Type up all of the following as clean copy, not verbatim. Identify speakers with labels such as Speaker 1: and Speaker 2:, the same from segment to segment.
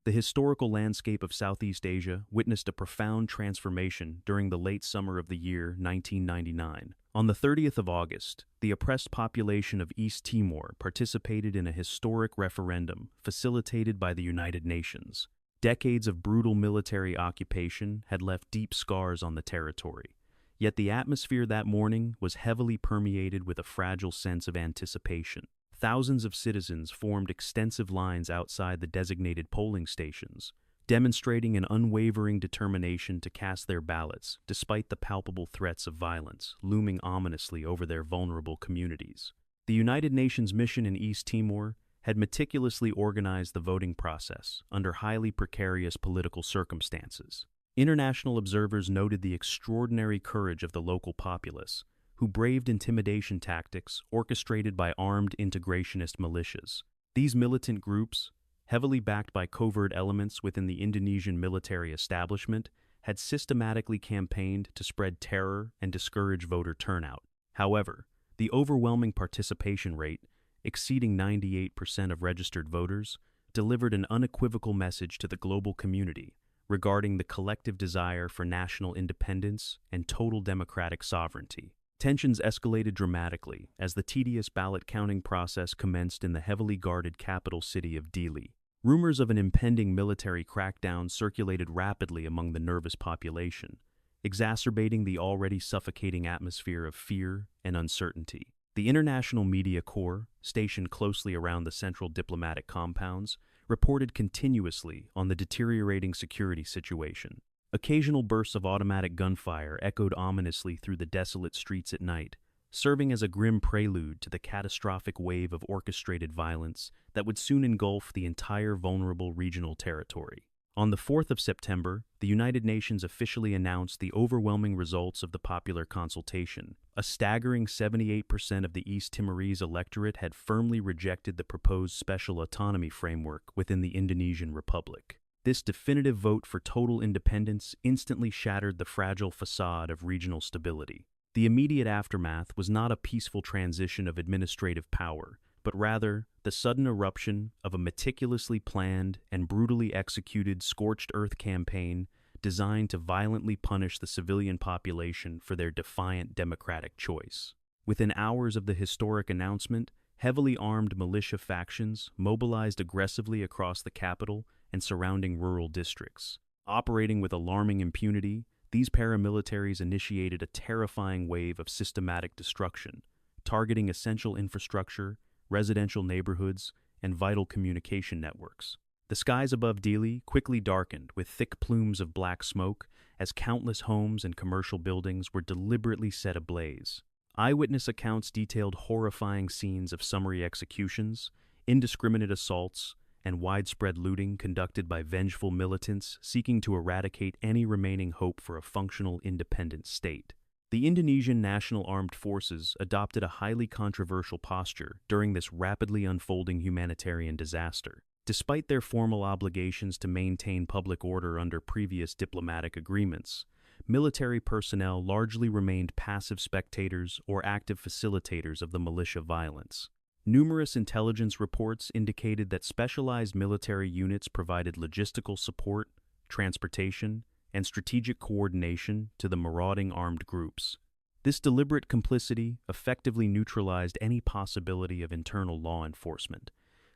Speaker 1: The historical landscape of Southeast Asia witnessed a profound transformation during the late summer of the year 1999. On the 30th of August, the oppressed population of East Timor participated in a historic referendum facilitated by the United Nations. Decades of brutal military occupation had left deep scars on the territory, yet the atmosphere that morning was heavily permeated with a fragile sense of anticipation. Thousands of citizens formed extensive lines outside the designated polling stations, demonstrating an unwavering determination to cast their ballots despite the palpable threats of violence looming ominously over their vulnerable communities. The United Nations mission in East Timor had meticulously organized the voting process under highly precarious political circumstances. International observers noted the extraordinary courage of the local populace, who braved intimidation tactics orchestrated by armed integrationist militias. These militant groups, heavily backed by covert elements within the Indonesian military establishment, had systematically campaigned to spread terror and discourage voter turnout. However, the overwhelming participation rate, exceeding 98% of registered voters, delivered an unequivocal message to the global community regarding the collective desire for national independence and total democratic sovereignty. Tensions escalated dramatically as the tedious ballot counting process commenced in the heavily guarded capital city of Dili. Rumors of an impending military crackdown circulated rapidly among the nervous population, exacerbating the already suffocating atmosphere of fear and uncertainty. The International Media Corps, stationed closely around the central diplomatic compounds, reported continuously on the deteriorating security situation. Occasional bursts of automatic gunfire echoed ominously through the desolate streets at night, serving as a grim prelude to the catastrophic wave of orchestrated violence that would soon engulf the entire vulnerable regional territory. On the 4th of September, the United Nations officially announced the overwhelming results of the popular consultation. A staggering 78% of the East Timorese electorate had firmly rejected the proposed special autonomy framework within the Indonesian Republic. This definitive vote for total independence instantly shattered the fragile facade of regional stability. The immediate aftermath was not a peaceful transition of administrative power, but rather the sudden eruption of a meticulously planned and brutally executed scorched earth campaign designed to violently punish the civilian population for their defiant democratic choice. Within hours of the historic announcement, heavily armed militia factions mobilized aggressively across the capital and surrounding rural districts. Operating with alarming impunity, these paramilitaries initiated a terrifying wave of systematic destruction, targeting essential infrastructure, residential neighborhoods, and vital communication networks. The skies above Dili quickly darkened with thick plumes of black smoke as countless homes and commercial buildings were deliberately set ablaze. Eyewitness accounts detailed horrifying scenes of summary executions, indiscriminate assaults, and widespread looting conducted by vengeful militants seeking to eradicate any remaining hope for a functional independent state. The Indonesian National Armed Forces adopted a highly controversial posture during this rapidly unfolding humanitarian disaster. Despite their formal obligations to maintain public order under previous diplomatic agreements, military personnel largely remained passive spectators or active facilitators of the militia violence. Numerous intelligence reports indicated that specialized military units provided logistical support, transportation, and strategic coordination to the marauding armed groups. This deliberate complicity effectively neutralized any possibility of internal law enforcement,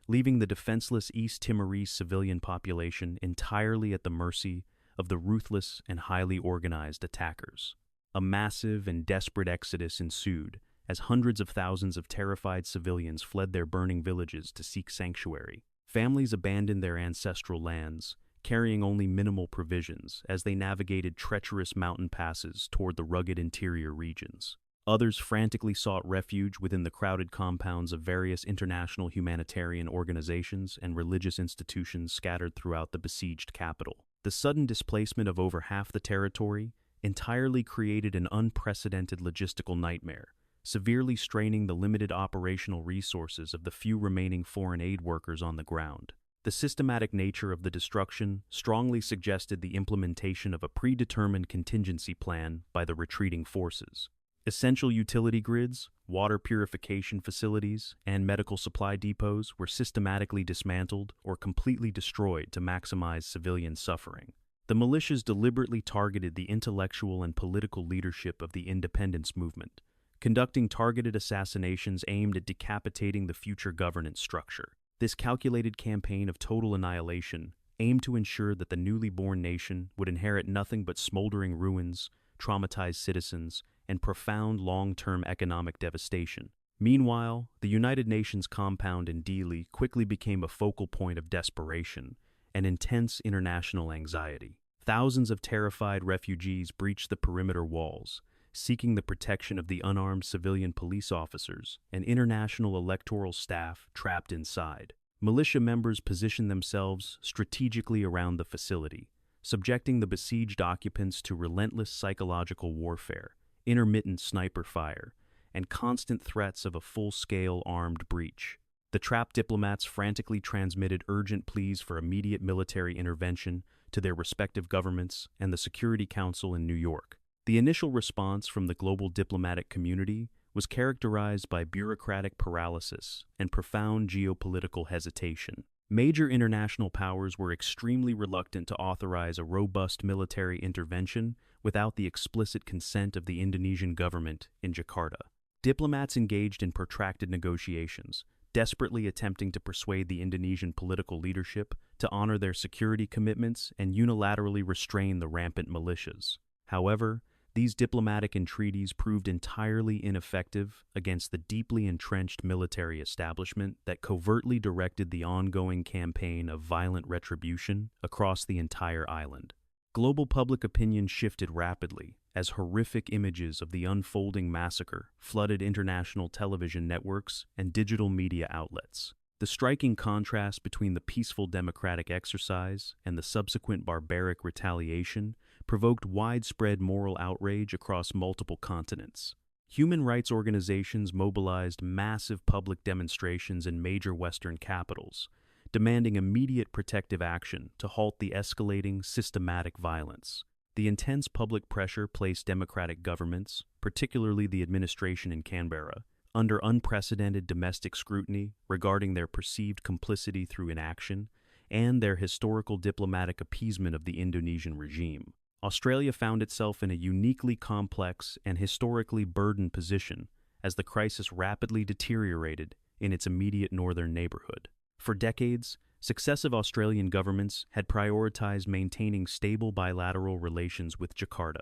Speaker 1: leaving the defenseless East Timorese civilian population entirely at the mercy of the ruthless and highly organized attackers. A massive and desperate exodus ensued, as hundreds of thousands of terrified civilians fled their burning villages to seek sanctuary. Families abandoned their ancestral lands, carrying only minimal provisions as they navigated treacherous mountain passes toward the rugged interior regions. Others frantically sought refuge within the crowded compounds of various international humanitarian organizations and religious institutions scattered throughout the besieged capital. The sudden displacement of over half the territory entirely created an unprecedented logistical nightmare, severely straining the limited operational resources of the few remaining foreign aid workers on the ground. The systematic nature of the destruction strongly suggested the implementation of a predetermined contingency plan by the retreating forces. Essential utility grids, water purification facilities, and medical supply depots were systematically dismantled or completely destroyed to maximize civilian suffering. The militias deliberately targeted the intellectual and political leadership of the independence movement, conducting targeted assassinations aimed at decapitating the future governance structure. This calculated campaign of total annihilation aimed to ensure that the newly born nation would inherit nothing but smoldering ruins, traumatized citizens, and profound long-term economic devastation. Meanwhile, the United Nations compound in Dili quickly became a focal point of desperation and intense international anxiety. Thousands of terrified refugees breached the perimeter walls, seeking the protection of the unarmed civilian police officers and international electoral staff trapped inside. Militia members positioned themselves strategically around the facility, subjecting the besieged occupants to relentless psychological warfare, intermittent sniper fire, and constant threats of a full-scale armed breach. The trapped diplomats frantically transmitted urgent pleas for immediate military intervention to their respective governments and the Security Council in New York. The initial response from the global diplomatic community was characterized by bureaucratic paralysis and profound geopolitical hesitation. Major international powers were extremely reluctant to authorize a robust military intervention without the explicit consent of the Indonesian government in Jakarta. Diplomats engaged in protracted negotiations, desperately attempting to persuade the Indonesian political leadership to honor their security commitments and unilaterally restrain the rampant militias. However, these diplomatic entreaties proved entirely ineffective against the deeply entrenched military establishment that covertly directed the ongoing campaign of violent retribution across the entire island. Global public opinion shifted rapidly as horrific images of the unfolding massacre flooded international television networks and digital media outlets. The striking contrast between the peaceful democratic exercise and the subsequent barbaric retaliation provoked widespread moral outrage across multiple continents. Human rights organizations mobilized massive public demonstrations in major Western capitals, demanding immediate protective action to halt the escalating systematic violence. The intense public pressure placed democratic governments, particularly the administration in Canberra, under unprecedented domestic scrutiny regarding their perceived complicity through inaction and their historical diplomatic appeasement of the Indonesian regime. Australia found itself in a uniquely complex and historically burdened position as the crisis rapidly deteriorated in its immediate northern neighborhood. For decades, successive Australian governments had prioritized maintaining stable bilateral relations with Jakarta,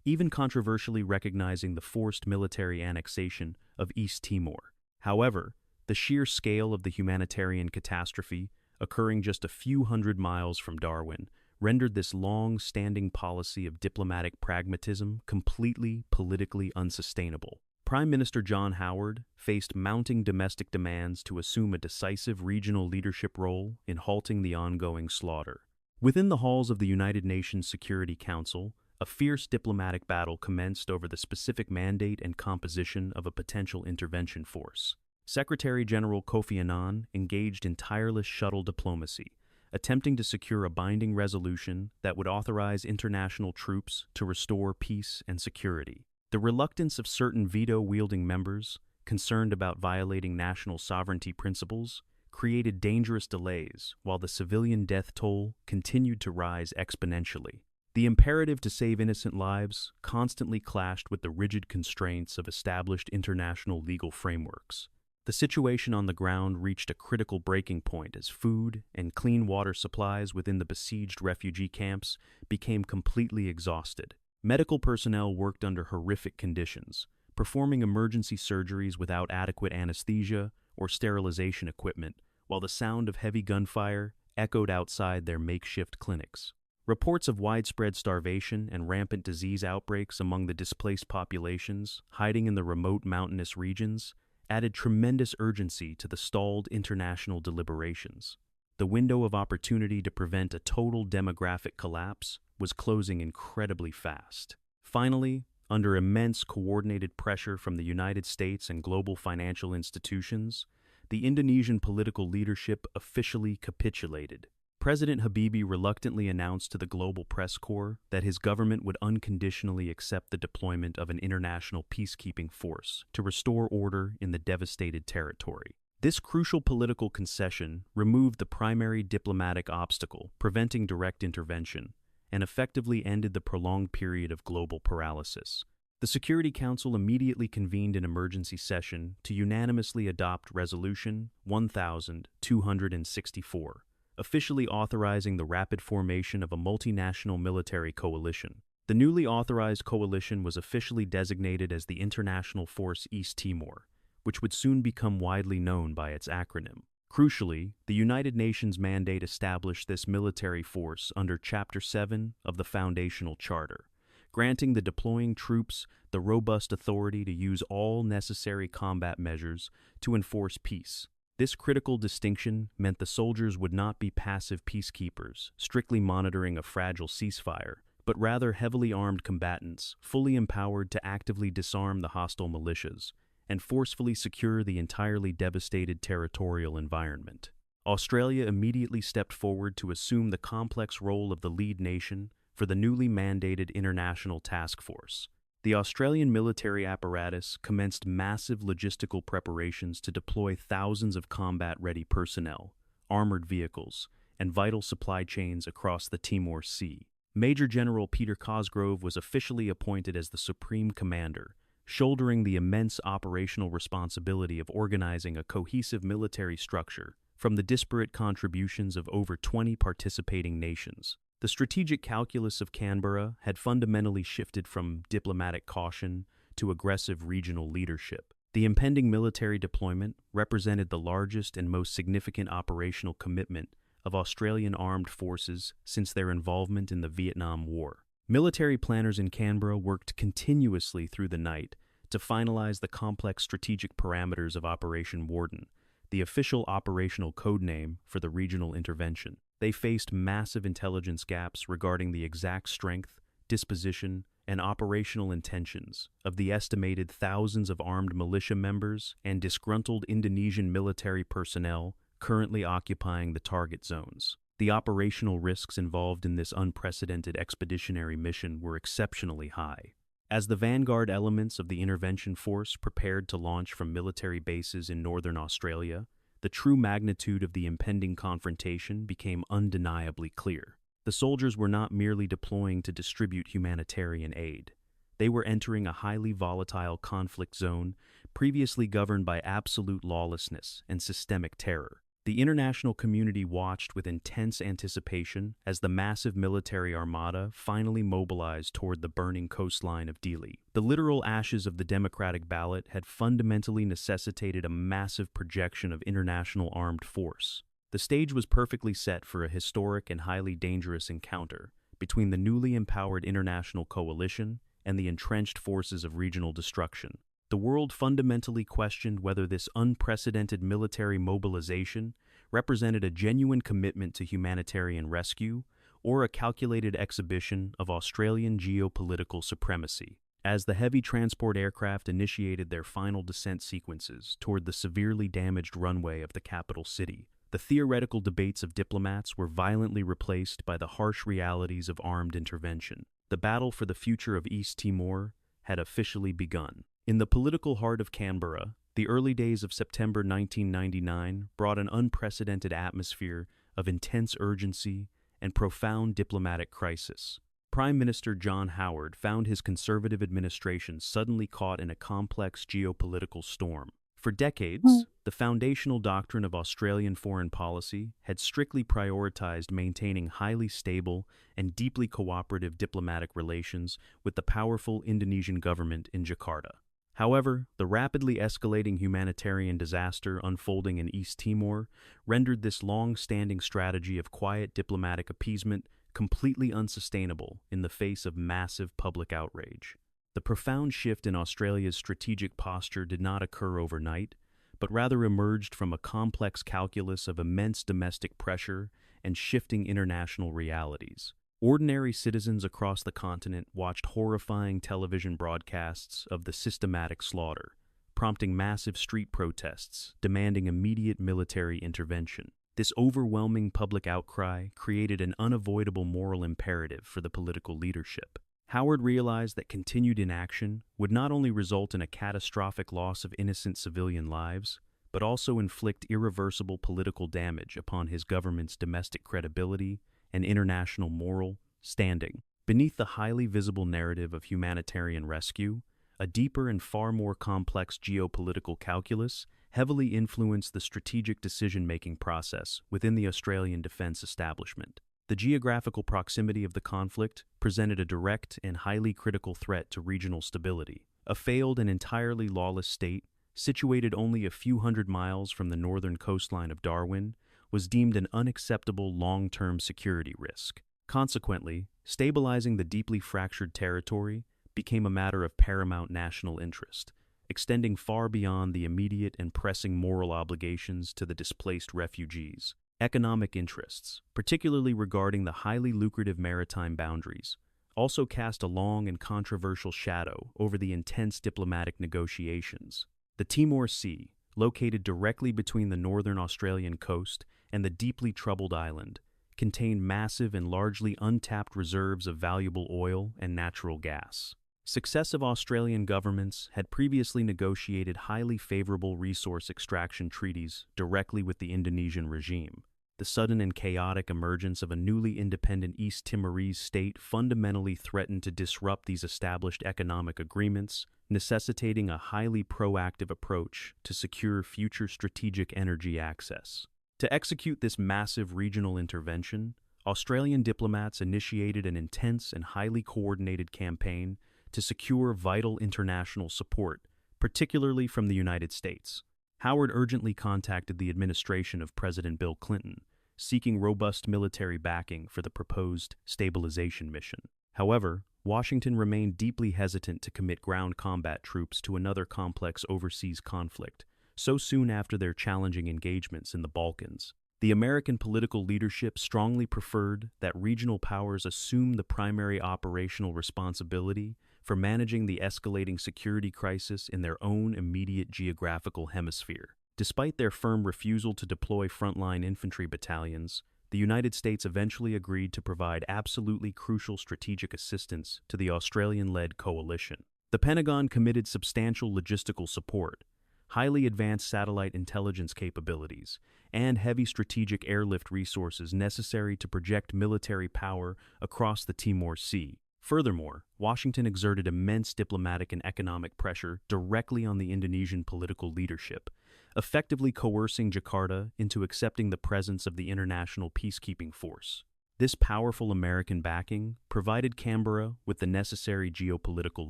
Speaker 1: even controversially recognizing the forced military annexation of East Timor. However, the sheer scale of the humanitarian catastrophe, occurring just a few hundred miles from Darwin, rendered this long-standing policy of diplomatic pragmatism completely politically unsustainable. Prime Minister John Howard faced mounting domestic demands to assume a decisive regional leadership role in halting the ongoing slaughter. Within the halls of the United Nations Security Council, a fierce diplomatic battle commenced over the specific mandate and composition of a potential intervention force. Secretary General Kofi Annan engaged in tireless shuttle diplomacy, attempting to secure a binding resolution that would authorize international troops to restore peace and security. The reluctance of certain veto-wielding members, concerned about violating national sovereignty principles, created dangerous delays, while the civilian death toll continued to rise exponentially. The imperative to save innocent lives constantly clashed with the rigid constraints of established international legal frameworks. The situation on the ground reached a critical breaking point as food and clean water supplies within the besieged refugee camps became completely exhausted. Medical personnel worked under horrific conditions, performing emergency surgeries without adequate anesthesia or sterilization equipment, while the sound of heavy gunfire echoed outside their makeshift clinics. Reports of widespread starvation and rampant disease outbreaks among the displaced populations hiding in the remote mountainous regions added tremendous urgency to the stalled international deliberations. The window of opportunity to prevent a total demographic collapse was closing incredibly fast. Finally, under immense coordinated pressure from the United States and global financial institutions, the Indonesian political leadership officially capitulated. President Habibie reluctantly announced to the global press corps that his government would unconditionally accept the deployment of an international peacekeeping force to restore order in the devastated territory. This crucial political concession removed the primary diplomatic obstacle preventing direct intervention and effectively ended the prolonged period of global paralysis. The Security Council immediately convened an emergency session to unanimously adopt Resolution 1264, officially authorizing the rapid formation of a multinational military coalition. The newly authorized coalition was officially designated as the International Force East Timor, which would soon become widely known by its acronym. Crucially, the United Nations mandate established this military force under Chapter 7 of the Foundational Charter, granting the deploying troops the robust authority to use all necessary combat measures to enforce peace. This critical distinction meant the soldiers would not be passive peacekeepers, strictly monitoring a fragile ceasefire, but rather heavily armed combatants, fully empowered to actively disarm the hostile militias and forcefully secure the entirely devastated territorial environment. Australia immediately stepped forward to assume the complex role of the lead nation for the newly mandated international task force. The Australian military apparatus commenced massive logistical preparations to deploy thousands of combat-ready personnel, armored vehicles, and vital supply chains across the Timor Sea. Major General Peter Cosgrove was officially appointed as the Supreme Commander, shouldering the immense operational responsibility of organizing a cohesive military structure from the disparate contributions of over 20 participating nations. The strategic calculus of Canberra had fundamentally shifted from diplomatic caution to aggressive regional leadership. The impending military deployment represented the largest and most significant operational commitment of Australian armed forces since their involvement in the Vietnam War. Military planners in Canberra worked continuously through the night to finalize the complex strategic parameters of Operation Warden, the official operational codename for the regional intervention. They faced massive intelligence gaps regarding the exact strength, disposition, and operational intentions of the estimated thousands of armed militia members and disgruntled Indonesian military personnel currently occupying the target zones. The operational risks involved in this unprecedented expeditionary mission were exceptionally high. As the vanguard elements of the intervention force prepared to launch from military bases in northern Australia, the true magnitude of the impending confrontation became undeniably clear. The soldiers were not merely deploying to distribute humanitarian aid. They were entering a highly volatile conflict zone previously governed by absolute lawlessness and systemic terror. The international community watched with intense anticipation as the massive military armada finally mobilized toward the burning coastline of Dili. The literal ashes of the democratic ballot had fundamentally necessitated a massive projection of international armed force. The stage was perfectly set for a historic and highly dangerous encounter between the newly empowered international coalition and the entrenched forces of regional destruction. The world fundamentally questioned whether this unprecedented military mobilization represented a genuine commitment to humanitarian rescue or a calculated exhibition of Australian geopolitical supremacy. As the heavy transport aircraft initiated their final descent sequences toward the severely damaged runway of the capital city, the theoretical debates of diplomats were violently replaced by the harsh realities of armed intervention. The battle for the future of East Timor had officially begun. In the political heart of Canberra, the early days of September 1999 brought an unprecedented atmosphere of intense urgency and profound diplomatic crisis. Prime Minister John Howard found his Conservative administration suddenly caught in a complex geopolitical storm. For decades, the foundational doctrine of Australian foreign policy had strictly prioritized maintaining highly stable and deeply cooperative diplomatic relations with the powerful Indonesian government in Jakarta. However, the rapidly escalating humanitarian disaster unfolding in East Timor rendered this long-standing strategy of quiet diplomatic appeasement completely unsustainable in the face of massive public outrage. The profound shift in Australia's strategic posture did not occur overnight, but rather emerged from a complex calculus of immense domestic pressure and shifting international realities. Ordinary citizens across the continent watched horrifying television broadcasts of the systematic slaughter, prompting massive street protests demanding immediate military intervention. This overwhelming public outcry created an unavoidable moral imperative for the political leadership. Howard realized that continued inaction would not only result in a catastrophic loss of innocent civilian lives, but also inflict irreversible political damage upon his government's domestic credibility and international moral standing. Beneath the highly visible narrative of humanitarian rescue, a deeper and far more complex geopolitical calculus heavily influenced the strategic decision-making process within the Australian defence establishment. The geographical proximity of the conflict presented a direct and highly critical threat to regional stability. A failed and entirely lawless state, situated only a few hundred miles from the northern coastline of Darwin, was deemed an unacceptable long-term security risk. Consequently, stabilizing the deeply fractured territory became a matter of paramount national interest, extending far beyond the immediate and pressing moral obligations to the displaced refugees. Economic interests, particularly regarding the highly lucrative maritime boundaries, also cast a long and controversial shadow over the intense diplomatic negotiations. The Timor Sea, located directly between the northern Australian coast and the deeply troubled island, contained massive and largely untapped reserves of valuable oil and natural gas. Successive Australian governments had previously negotiated highly favorable resource extraction treaties directly with the Indonesian regime. The sudden and chaotic emergence of a newly independent East Timorese state fundamentally threatened to disrupt these established economic agreements, necessitating a highly proactive approach to secure future strategic energy access. To execute this massive regional intervention, Australian diplomats initiated an intense and highly coordinated campaign to secure vital international support, particularly from the United States. Howard urgently contacted the administration of President Bill Clinton, seeking robust military backing for the proposed stabilization mission. However, Washington remained deeply hesitant to commit ground combat troops to another complex overseas conflict, so soon after their challenging engagements in the Balkans. The American political leadership strongly preferred that regional powers assume the primary operational responsibility for managing the escalating security crisis in their own immediate geographical hemisphere. Despite their firm refusal to deploy frontline infantry battalions, the United States eventually agreed to provide absolutely crucial strategic assistance to the Australian-led coalition. The Pentagon committed substantial logistical support, highly advanced satellite intelligence capabilities, and heavy strategic airlift resources necessary to project military power across the Timor Sea. Furthermore, Washington exerted immense diplomatic and economic pressure directly on the Indonesian political leadership, effectively coercing Jakarta into accepting the presence of the international peacekeeping force. This powerful American backing provided Canberra with the necessary geopolitical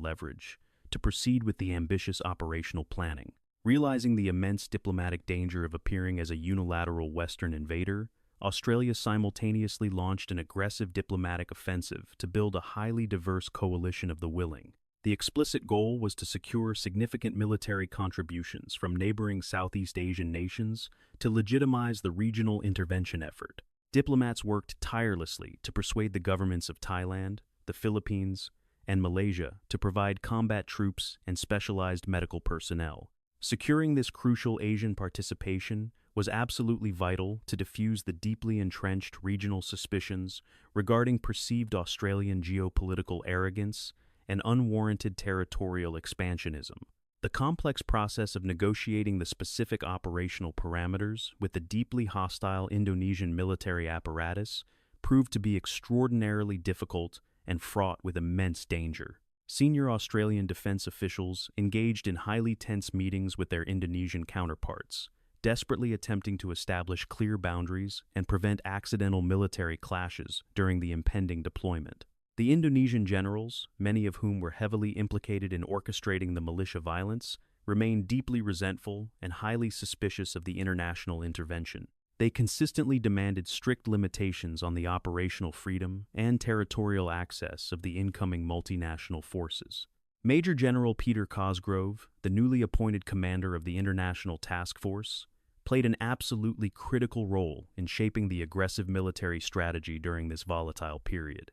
Speaker 1: leverage to proceed with the ambitious operational planning. Realizing the immense diplomatic danger of appearing as a unilateral Western invader, Australia simultaneously launched an aggressive diplomatic offensive to build a highly diverse coalition of the willing. The explicit goal was to secure significant military contributions from neighboring Southeast Asian nations to legitimize the regional intervention effort. Diplomats worked tirelessly to persuade the governments of Thailand, the Philippines, and Malaysia to provide combat troops and specialized medical personnel. Securing this crucial Asian participation was absolutely vital to diffuse the deeply entrenched regional suspicions regarding perceived Australian geopolitical arrogance and unwarranted territorial expansionism. The complex process of negotiating the specific operational parameters with the deeply hostile Indonesian military apparatus proved to be extraordinarily difficult and fraught with immense danger. Senior Australian defence officials engaged in highly tense meetings with their Indonesian counterparts, desperately attempting to establish clear boundaries and prevent accidental military clashes during the impending deployment. The Indonesian generals, many of whom were heavily implicated in orchestrating the militia violence, remained deeply resentful and highly suspicious of the international intervention. They consistently demanded strict limitations on the operational freedom and territorial access of the incoming multinational forces. Major General Peter Cosgrove, the newly appointed commander of the International Task Force, played an absolutely critical role in shaping the aggressive military strategy during this volatile period.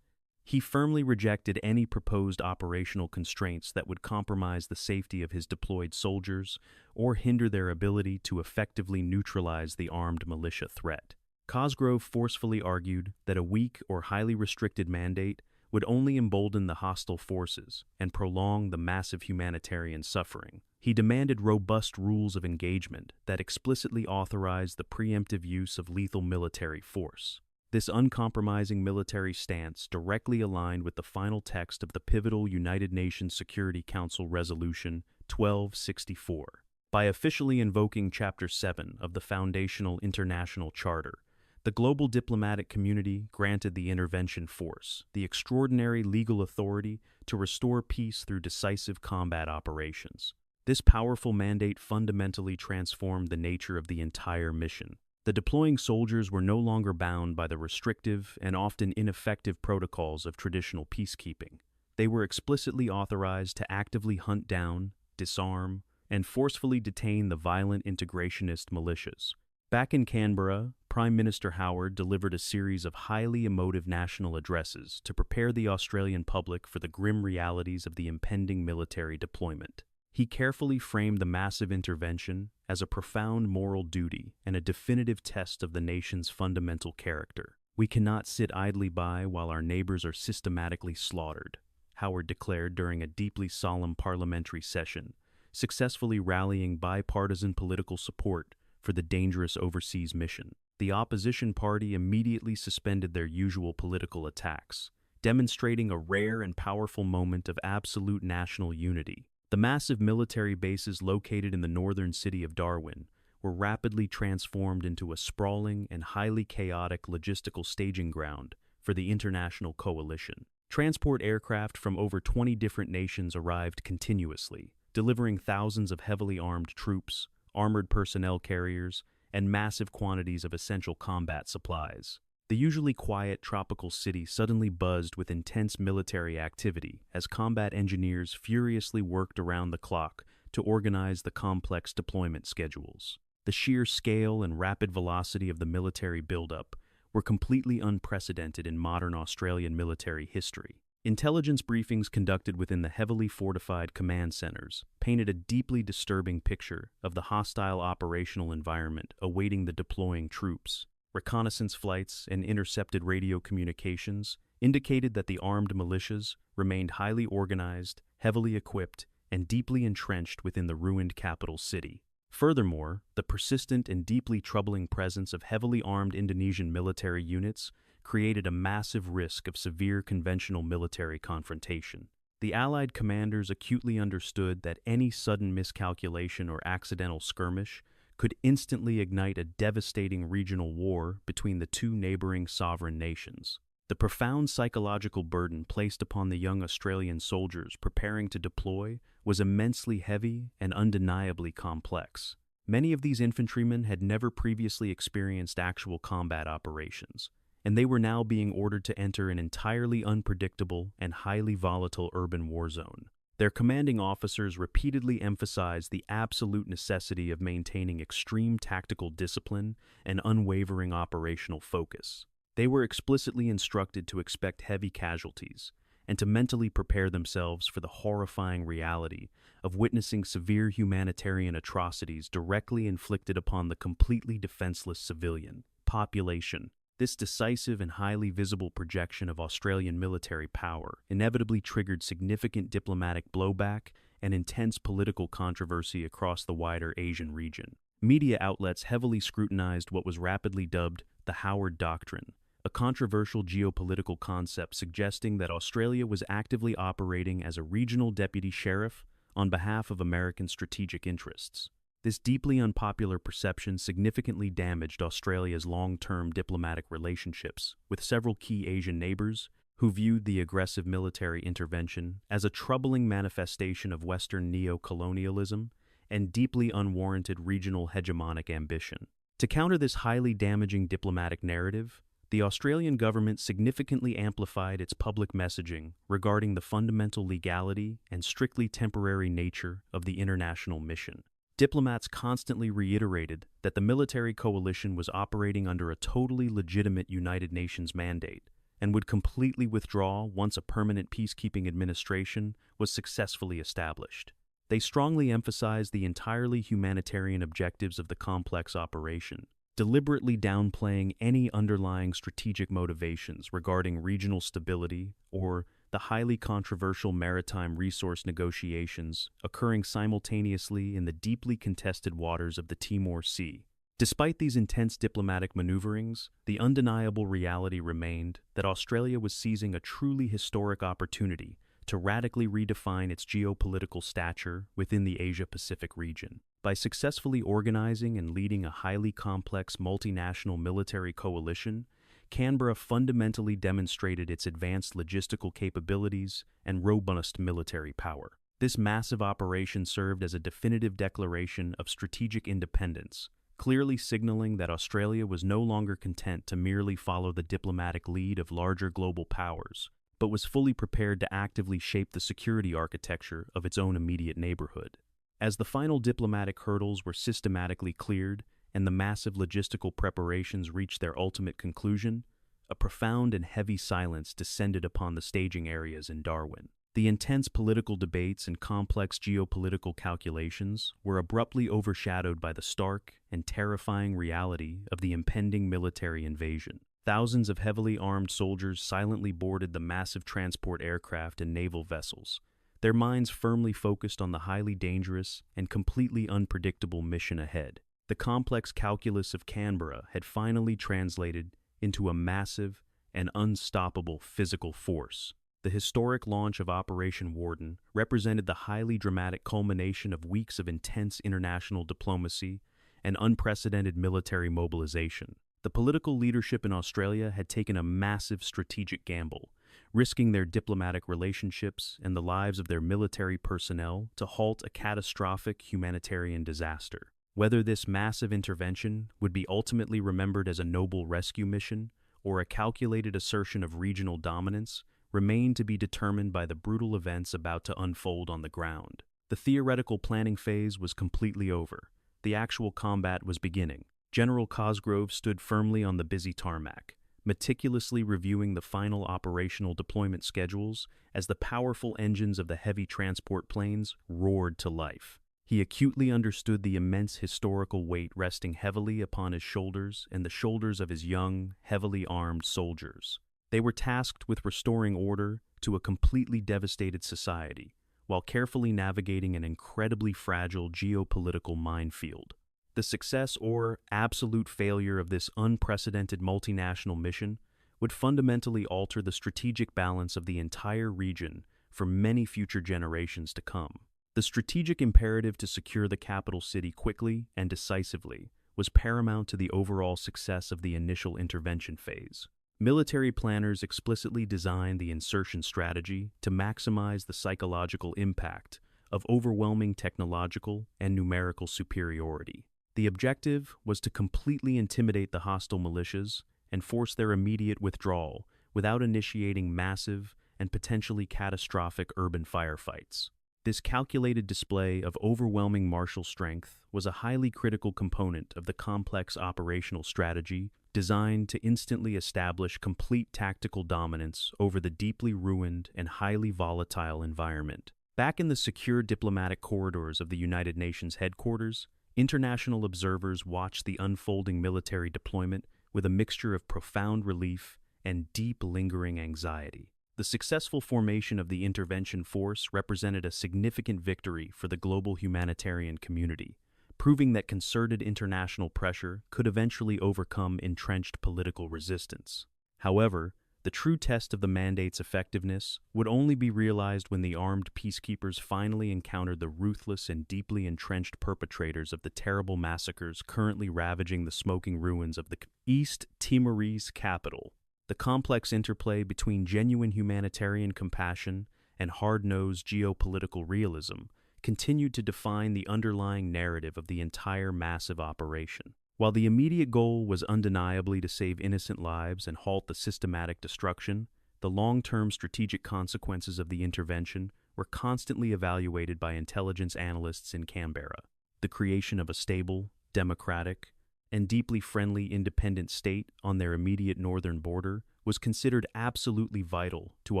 Speaker 1: He firmly rejected any proposed operational constraints that would compromise the safety of his deployed soldiers or hinder their ability to effectively neutralize the armed militia threat. Cosgrove forcefully argued that a weak or highly restricted mandate would only embolden the hostile forces and prolong the massive humanitarian suffering. He demanded robust rules of engagement that explicitly authorized the preemptive use of lethal military force. This uncompromising military stance directly aligned with the final text of the pivotal United Nations Security Council Resolution 1264. By officially invoking Chapter 7 of the Foundational International Charter, the global diplomatic community granted the intervention force the extraordinary legal authority to restore peace through decisive combat operations. This powerful mandate fundamentally transformed the nature of the entire mission. The deploying soldiers were no longer bound by the restrictive and often ineffective protocols of traditional peacekeeping. They were explicitly authorized to actively hunt down, disarm, and forcefully detain the violent integrationist militias. Back in Canberra, Prime Minister Howard delivered a series of highly emotive national addresses to prepare the Australian public for the grim realities of the impending military deployment. He carefully framed the massive intervention as a profound moral duty and a definitive test of the nation's fundamental character. "We cannot sit idly by while our neighbors are systematically slaughtered," Howard declared during a deeply solemn parliamentary session, successfully rallying bipartisan political support for the dangerous overseas mission. The opposition party immediately suspended their usual political attacks, demonstrating a rare and powerful moment of absolute national unity. The massive military bases located in the northern city of Darwin were rapidly transformed into a sprawling and highly chaotic logistical staging ground for the international coalition. Transport aircraft from over 20 different nations arrived continuously, delivering thousands of heavily armed troops, armored personnel carriers, and massive quantities of essential combat supplies. The usually quiet tropical city suddenly buzzed with intense military activity as combat engineers furiously worked around the clock to organize the complex deployment schedules. The sheer scale and rapid velocity of the military buildup were completely unprecedented in modern Australian military history. Intelligence briefings conducted within the heavily fortified command centers painted a deeply disturbing picture of the hostile operational environment awaiting the deploying troops. Reconnaissance flights and intercepted radio communications indicated that the armed militias remained highly organized, heavily equipped, and deeply entrenched within the ruined capital city. Furthermore, the persistent and deeply troubling presence of heavily armed Indonesian military units created a massive risk of severe conventional military confrontation. The Allied commanders acutely understood that any sudden miscalculation or accidental skirmish could instantly ignite a devastating regional war between the two neighboring sovereign nations. The profound psychological burden placed upon the young Australian soldiers preparing to deploy was immensely heavy and undeniably complex. Many of these infantrymen had never previously experienced actual combat operations, and they were now being ordered to enter an entirely unpredictable and highly volatile urban war zone. Their commanding officers repeatedly emphasized the absolute necessity of maintaining extreme tactical discipline and unwavering operational focus. They were explicitly instructed to expect heavy casualties and to mentally prepare themselves for the horrifying reality of witnessing severe humanitarian atrocities directly inflicted upon the completely defenseless civilian population. This decisive and highly visible projection of Australian military power inevitably triggered significant diplomatic blowback and intense political controversy across the wider Asian region. Media outlets heavily scrutinized what was rapidly dubbed the Howard Doctrine, a controversial geopolitical concept suggesting that Australia was actively operating as a regional deputy sheriff on behalf of American strategic interests. This deeply unpopular perception significantly damaged Australia's long-term diplomatic relationships with several key Asian neighbors who viewed the aggressive military intervention as a troubling manifestation of Western neo-colonialism and deeply unwarranted regional hegemonic ambition. To counter this highly damaging diplomatic narrative, the Australian government significantly amplified its public messaging regarding the fundamental legality and strictly temporary nature of the international mission. Diplomats constantly reiterated that the military coalition was operating under a totally legitimate United Nations mandate and would completely withdraw once a permanent peacekeeping administration was successfully established. They strongly emphasized the entirely humanitarian objectives of the complex operation. deliberately downplaying any underlying strategic motivations regarding regional stability or the highly controversial maritime resource negotiations occurring simultaneously in the deeply contested waters of the Timor Sea. Despite these intense diplomatic maneuverings, the undeniable reality remained that Australia was seizing a truly historic opportunity to radically redefine its geopolitical stature within the Asia-Pacific region. By successfully organizing and leading a highly complex multinational military coalition, Canberra fundamentally demonstrated its advanced logistical capabilities and robust military power. This massive operation served as a definitive declaration of strategic independence, clearly signaling that Australia was no longer content to merely follow the diplomatic lead of larger global powers, but was fully prepared to actively shape the security architecture of its own immediate neighborhood. As the final diplomatic hurdles were systematically cleared and the massive logistical preparations reached their ultimate conclusion, a profound and heavy silence descended upon the staging areas in Darwin. The intense political debates and complex geopolitical calculations were abruptly overshadowed by the stark and terrifying reality of the impending military invasion. Thousands of heavily armed soldiers silently boarded the massive transport aircraft and naval vessels, their minds firmly focused on the highly dangerous and completely unpredictable mission ahead. The complex calculus of Canberra had finally translated into a massive and unstoppable physical force. The historic launch of Operation Warden represented the highly dramatic culmination of weeks of intense international diplomacy and unprecedented military mobilization. The political leadership in Australia had taken a massive strategic gamble, risking their diplomatic relationships and the lives of their military personnel to halt a catastrophic humanitarian disaster. Whether this massive intervention would be ultimately remembered as a noble rescue mission or a calculated assertion of regional dominance remained to be determined by the brutal events about to unfold on the ground. The theoretical planning phase was completely over. The actual combat was beginning. General Cosgrove stood firmly on the busy tarmac, meticulously reviewing the final operational deployment schedules as the powerful engines of the heavy transport planes roared to life. He acutely understood the immense historical weight resting heavily upon his shoulders and the shoulders of his young, heavily armed soldiers. They were tasked with restoring order to a completely devastated society, while carefully navigating an incredibly fragile geopolitical minefield. The success or absolute failure of this unprecedented multinational mission would fundamentally alter the strategic balance of the entire region for many future generations to come. The strategic imperative to secure the capital city quickly and decisively was paramount to the overall success of the initial intervention phase. Military planners explicitly designed the insertion strategy to maximize the psychological impact of overwhelming technological and numerical superiority. The objective was to completely intimidate the hostile militias and force their immediate withdrawal without initiating massive and potentially catastrophic urban firefights. This calculated display of overwhelming martial strength was a highly critical component of the complex operational strategy designed to instantly establish complete tactical dominance over the deeply ruined and highly volatile environment. Back in the secure diplomatic corridors of the United Nations headquarters, international observers watched the unfolding military deployment with a mixture of profound relief and deep lingering anxiety. The successful formation of the intervention force represented a significant victory for the global humanitarian community, proving that concerted international pressure could eventually overcome entrenched political resistance. However, the true test of the mandate's effectiveness would only be realized when the armed peacekeepers finally encountered the ruthless and deeply entrenched perpetrators of the terrible massacres currently ravaging the smoking ruins of the East Timorese capital. The complex interplay between genuine humanitarian compassion and hard-nosed geopolitical realism continued to define the underlying narrative of the entire massive operation. While the immediate goal was undeniably to save innocent lives and halt the systematic destruction, the long-term strategic consequences of the intervention were constantly evaluated by intelligence analysts in Canberra. The creation of a stable, democratic, and deeply friendly independent state on their immediate northern border was considered absolutely vital to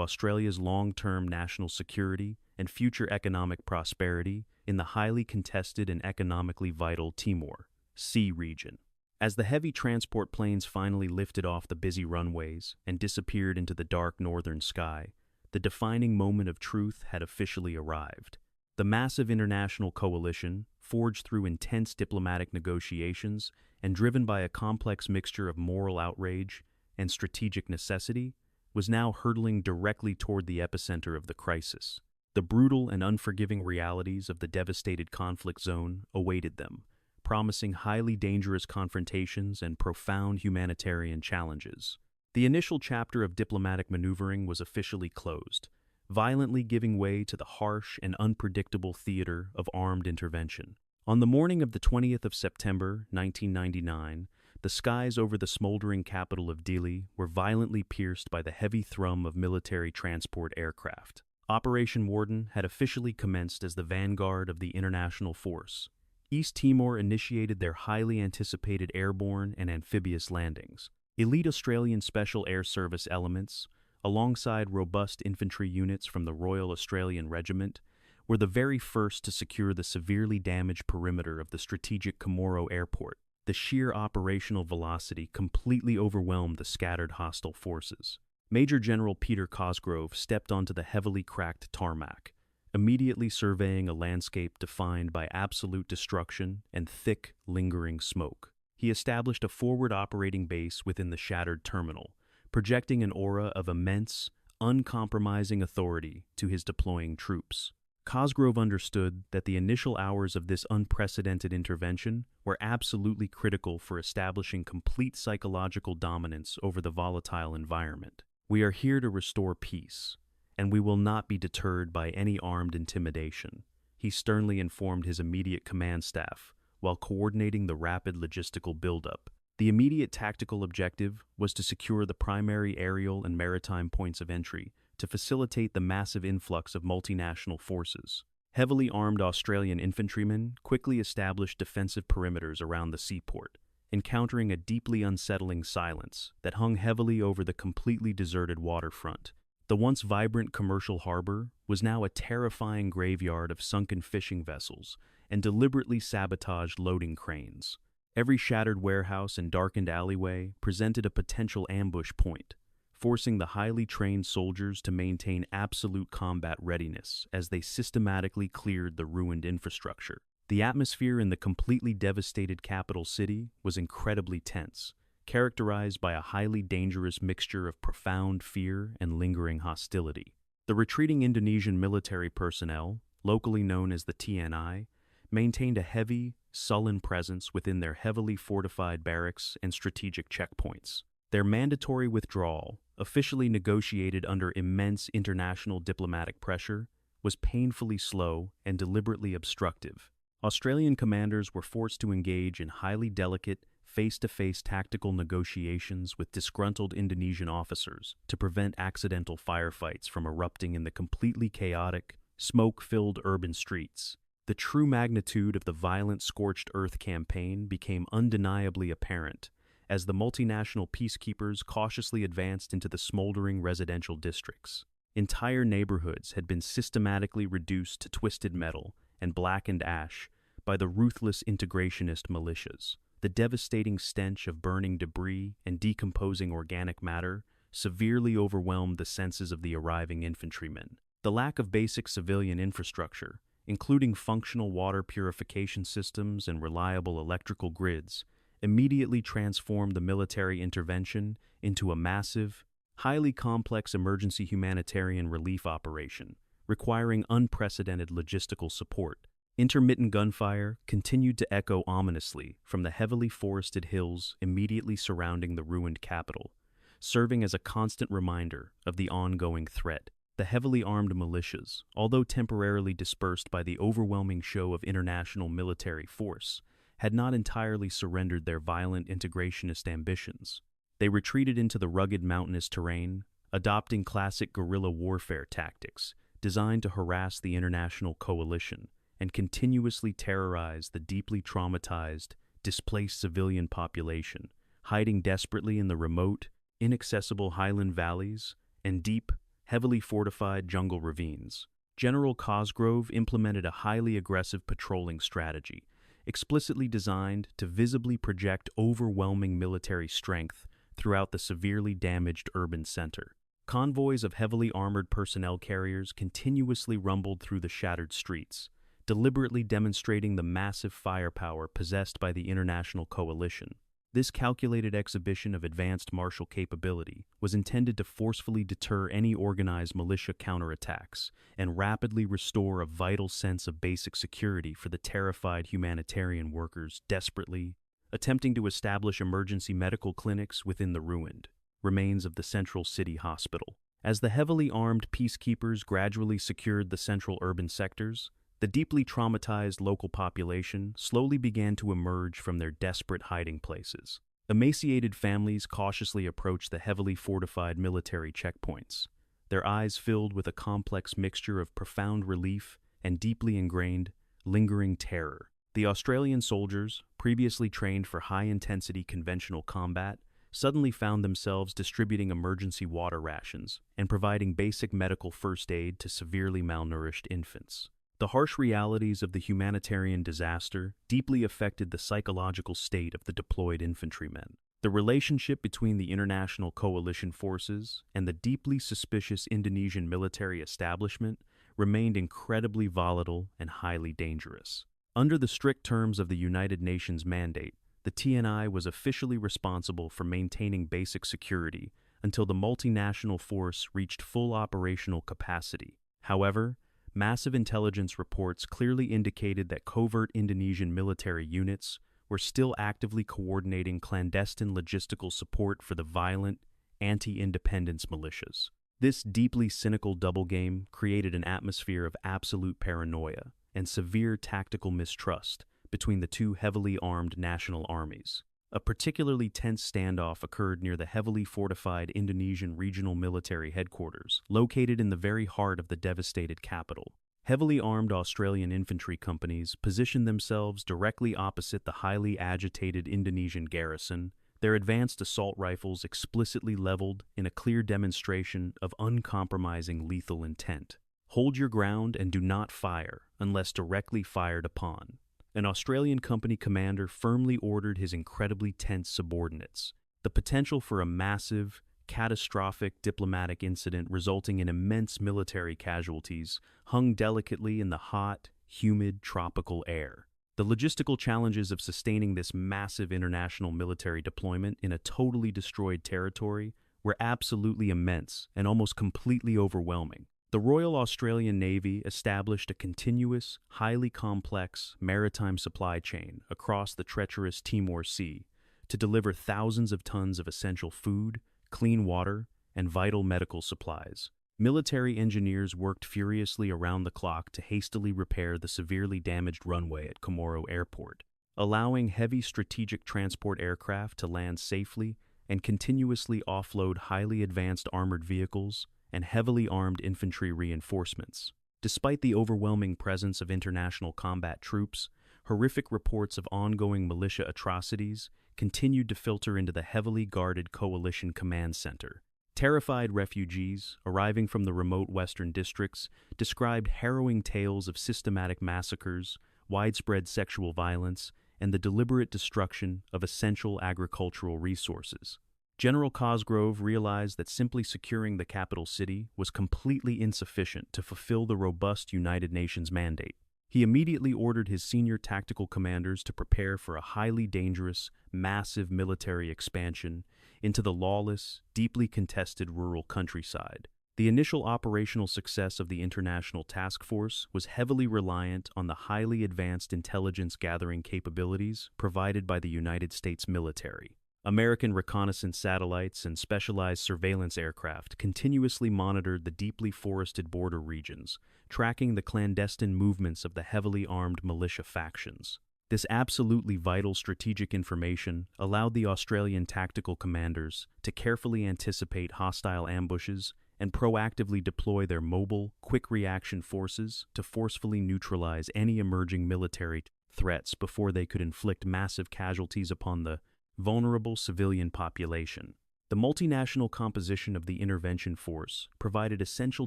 Speaker 1: Australia's long-term national security and future economic prosperity in the highly contested and economically vital Timor Sea region. As the heavy transport planes finally lifted off the busy runways and disappeared into the dark northern sky, the defining moment of truth had officially arrived. The massive international coalition, forged through intense diplomatic negotiations and driven by a complex mixture of moral outrage and strategic necessity, was now hurtling directly toward the epicenter of the crisis. The brutal and unforgiving realities of the devastated conflict zone awaited them, promising highly dangerous confrontations and profound humanitarian challenges. The initial chapter of diplomatic maneuvering was officially closed, violently giving way to the harsh and unpredictable theater of armed intervention. On the morning of the 20th of September, 1999, the skies over the smoldering capital of Dili were violently pierced by the heavy thrum of military transport aircraft. Operation Warden had officially commenced as the vanguard of the international force. East Timor initiated their highly anticipated airborne and amphibious landings. Elite Australian Special Air Service elements, alongside robust infantry units from the Royal Australian Regiment, were the very first to secure the severely damaged perimeter of the strategic Comoro Airport. The sheer operational velocity completely overwhelmed the scattered hostile forces. Major General Peter Cosgrove stepped onto the heavily cracked tarmac, immediately surveying a landscape defined by absolute destruction and thick, lingering smoke. He established a forward operating base within the shattered terminal, projecting an aura of immense, uncompromising authority to his deploying troops. Cosgrove understood that the initial hours of this unprecedented intervention were absolutely critical for establishing complete psychological dominance over the volatile environment. "We are here to restore peace, and we will not be deterred by any armed intimidation," he sternly informed his immediate command staff while coordinating the rapid logistical buildup. The immediate tactical objective was to secure the primary aerial and maritime points of entry to facilitate the massive influx of multinational forces. Heavily armed Australian infantrymen quickly established defensive perimeters around the seaport, encountering a deeply unsettling silence that hung heavily over the completely deserted waterfront. The once vibrant commercial harbor was now a terrifying graveyard of sunken fishing vessels and deliberately sabotaged loading cranes. Every shattered warehouse and darkened alleyway presented a potential ambush point, forcing the highly trained soldiers to maintain absolute combat readiness as they systematically cleared the ruined infrastructure. The atmosphere in the completely devastated capital city was incredibly tense, characterized by a highly dangerous mixture of profound fear and lingering hostility. The retreating Indonesian military personnel, locally known as the TNI, maintained a heavy, sullen presence within their heavily fortified barracks and strategic checkpoints. Their mandatory withdrawal, officially negotiated under immense international diplomatic pressure, was painfully slow and deliberately obstructive. Australian commanders were forced to engage in highly delicate, face-to-face tactical negotiations with disgruntled Indonesian officers to prevent accidental firefights from erupting in the completely chaotic, smoke-filled urban streets. The true magnitude of the violent scorched earth campaign became undeniably apparent as the multinational peacekeepers cautiously advanced into the smoldering residential districts. Entire neighborhoods had been systematically reduced to twisted metal and blackened ash by the ruthless integrationist militias. The devastating stench of burning debris and decomposing organic matter severely overwhelmed the senses of the arriving infantrymen. The lack of basic civilian infrastructure, including functional water purification systems and reliable electrical grids, immediately transformed the military intervention into a massive, highly complex emergency humanitarian relief operation, requiring unprecedented logistical support. Intermittent gunfire continued to echo ominously from the heavily forested hills immediately surrounding the ruined capital, serving as a constant reminder of the ongoing threat. The heavily armed militias, although temporarily dispersed by the overwhelming show of international military force, had not entirely surrendered their violent integrationist ambitions. They retreated into the rugged mountainous terrain, adopting classic guerrilla warfare tactics designed to harass the international coalition and continuously terrorize the deeply traumatized, displaced civilian population, hiding desperately in the remote, inaccessible highland valleys and deep, heavily fortified jungle ravines. General Cosgrove implemented a highly aggressive patrolling strategy, explicitly designed to visibly project overwhelming military strength throughout the severely damaged urban center. Convoys of heavily armored personnel carriers continuously rumbled through the shattered streets, deliberately demonstrating the massive firepower possessed by the international coalition. This calculated exhibition of advanced martial capability was intended to forcefully deter any organized militia counterattacks and rapidly restore a vital sense of basic security for the terrified humanitarian workers desperately attempting to establish emergency medical clinics within the ruined remains of the central city hospital. As the heavily armed peacekeepers gradually secured the central urban sectors, the deeply traumatized local population slowly began to emerge from their desperate hiding places. Emaciated families cautiously approached the heavily fortified military checkpoints, their eyes filled with a complex mixture of profound relief and deeply ingrained, lingering terror. The Australian soldiers, previously trained for high-intensity conventional combat, suddenly found themselves distributing emergency water rations and providing basic medical first aid to severely malnourished infants. The harsh realities of the humanitarian disaster deeply affected the psychological state of the deployed infantrymen. The relationship between the international coalition forces and the deeply suspicious Indonesian military establishment remained incredibly volatile and highly dangerous. Under the strict terms of the United Nations mandate, the TNI was officially responsible for maintaining basic security until the multinational force reached full operational capacity. However, massive intelligence reports clearly indicated that covert Indonesian military units were still actively coordinating clandestine logistical support for the violent, anti-independence militias. This deeply cynical double game created an atmosphere of absolute paranoia and severe tactical mistrust between the two heavily armed national armies. A particularly tense standoff occurred near the heavily fortified Indonesian regional military headquarters, located in the very heart of the devastated capital. Heavily armed Australian infantry companies positioned themselves directly opposite the highly agitated Indonesian garrison, their advanced assault rifles explicitly leveled in a clear demonstration of uncompromising lethal intent. Hold your ground and do not fire unless directly fired upon. An Australian company commander firmly ordered his incredibly tense subordinates. The potential for a massive, catastrophic diplomatic incident resulting in immense military casualties hung delicately in the hot, humid, tropical air. The logistical challenges of sustaining this massive international military deployment in a totally destroyed territory were absolutely immense and almost completely overwhelming. The Royal Australian Navy established a continuous, highly complex maritime supply chain across the treacherous Timor Sea to deliver thousands of tons of essential food, clean water, and vital medical supplies. Military engineers worked furiously around the clock to hastily repair the severely damaged runway at Comoro Airport, allowing heavy strategic transport aircraft to land safely and continuously offload highly advanced armored vehicles and heavily armed infantry reinforcements. Despite the overwhelming presence of international combat troops, horrific reports of ongoing militia atrocities continued to filter into the heavily guarded coalition command center. Terrified refugees, arriving from the remote western districts, described harrowing tales of systematic massacres, widespread sexual violence, and the deliberate destruction of essential agricultural resources. General Cosgrove realized that simply securing the capital city was completely insufficient to fulfill the robust United Nations mandate. He immediately ordered his senior tactical commanders to prepare for a highly dangerous, massive military expansion into the lawless, deeply contested rural countryside. The initial operational success of the International Task Force was heavily reliant on the highly advanced intelligence gathering capabilities provided by the United States military. American reconnaissance satellites and specialized surveillance aircraft continuously monitored the deeply forested border regions, tracking the clandestine movements of the heavily armed militia factions. This absolutely vital strategic information allowed the Australian tactical commanders to carefully anticipate hostile ambushes and proactively deploy their mobile, quick-reaction forces to forcefully neutralize any emerging military threats before they could inflict massive casualties upon the vulnerable civilian population. The multinational composition of the intervention force provided essential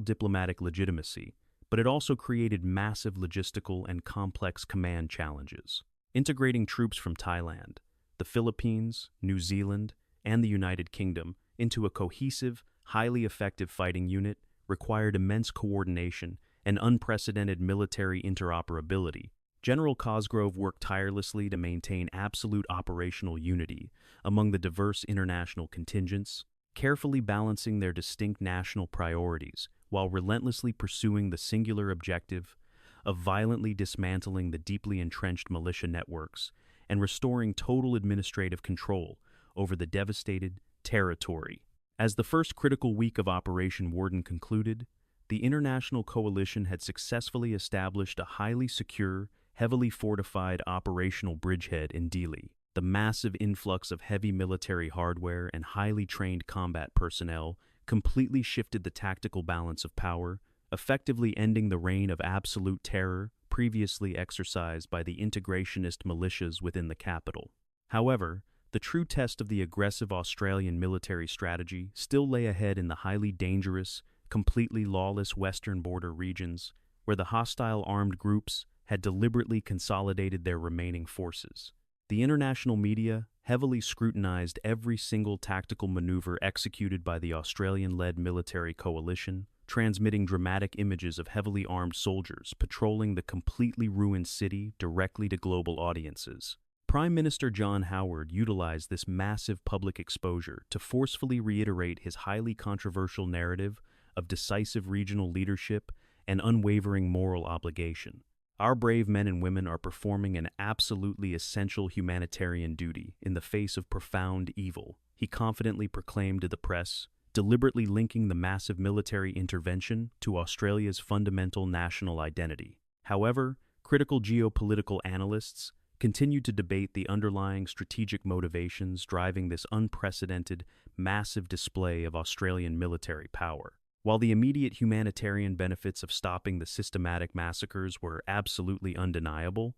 Speaker 1: diplomatic legitimacy, but it also created massive logistical and complex command challenges. Integrating troops from Thailand, the Philippines, New Zealand, and the United Kingdom into a cohesive, highly effective fighting unit required immense coordination and unprecedented military interoperability. General Cosgrove worked tirelessly to maintain absolute operational unity among the diverse international contingents, carefully balancing their distinct national priorities while relentlessly pursuing the singular objective of violently dismantling the deeply entrenched militia networks and restoring total administrative control over the devastated territory. As the first critical week of Operation Warden concluded, the international coalition had successfully established a highly secure, heavily fortified operational bridgehead in Dili. The massive influx of heavy military hardware and highly trained combat personnel completely shifted the tactical balance of power, effectively ending the reign of absolute terror previously exercised by the integrationist militias within the capital. However, the true test of the aggressive Australian military strategy still lay ahead in the highly dangerous, completely lawless western border regions, where the hostile armed groups had deliberately consolidated their remaining forces. The international media heavily scrutinized every single tactical maneuver executed by the Australian-led military coalition, transmitting dramatic images of heavily armed soldiers patrolling the completely ruined city directly to global audiences. Prime Minister John Howard utilized this massive public exposure to forcefully reiterate his highly controversial narrative of decisive regional leadership and unwavering moral obligation. Our brave men and women are performing an absolutely essential humanitarian duty in the face of profound evil, he confidently proclaimed to the press, deliberately linking the massive military intervention to Australia's fundamental national identity. However, critical geopolitical analysts continue to debate the underlying strategic motivations driving this unprecedented, massive display of Australian military power. While the immediate humanitarian benefits of stopping the systematic massacres were absolutely undeniable,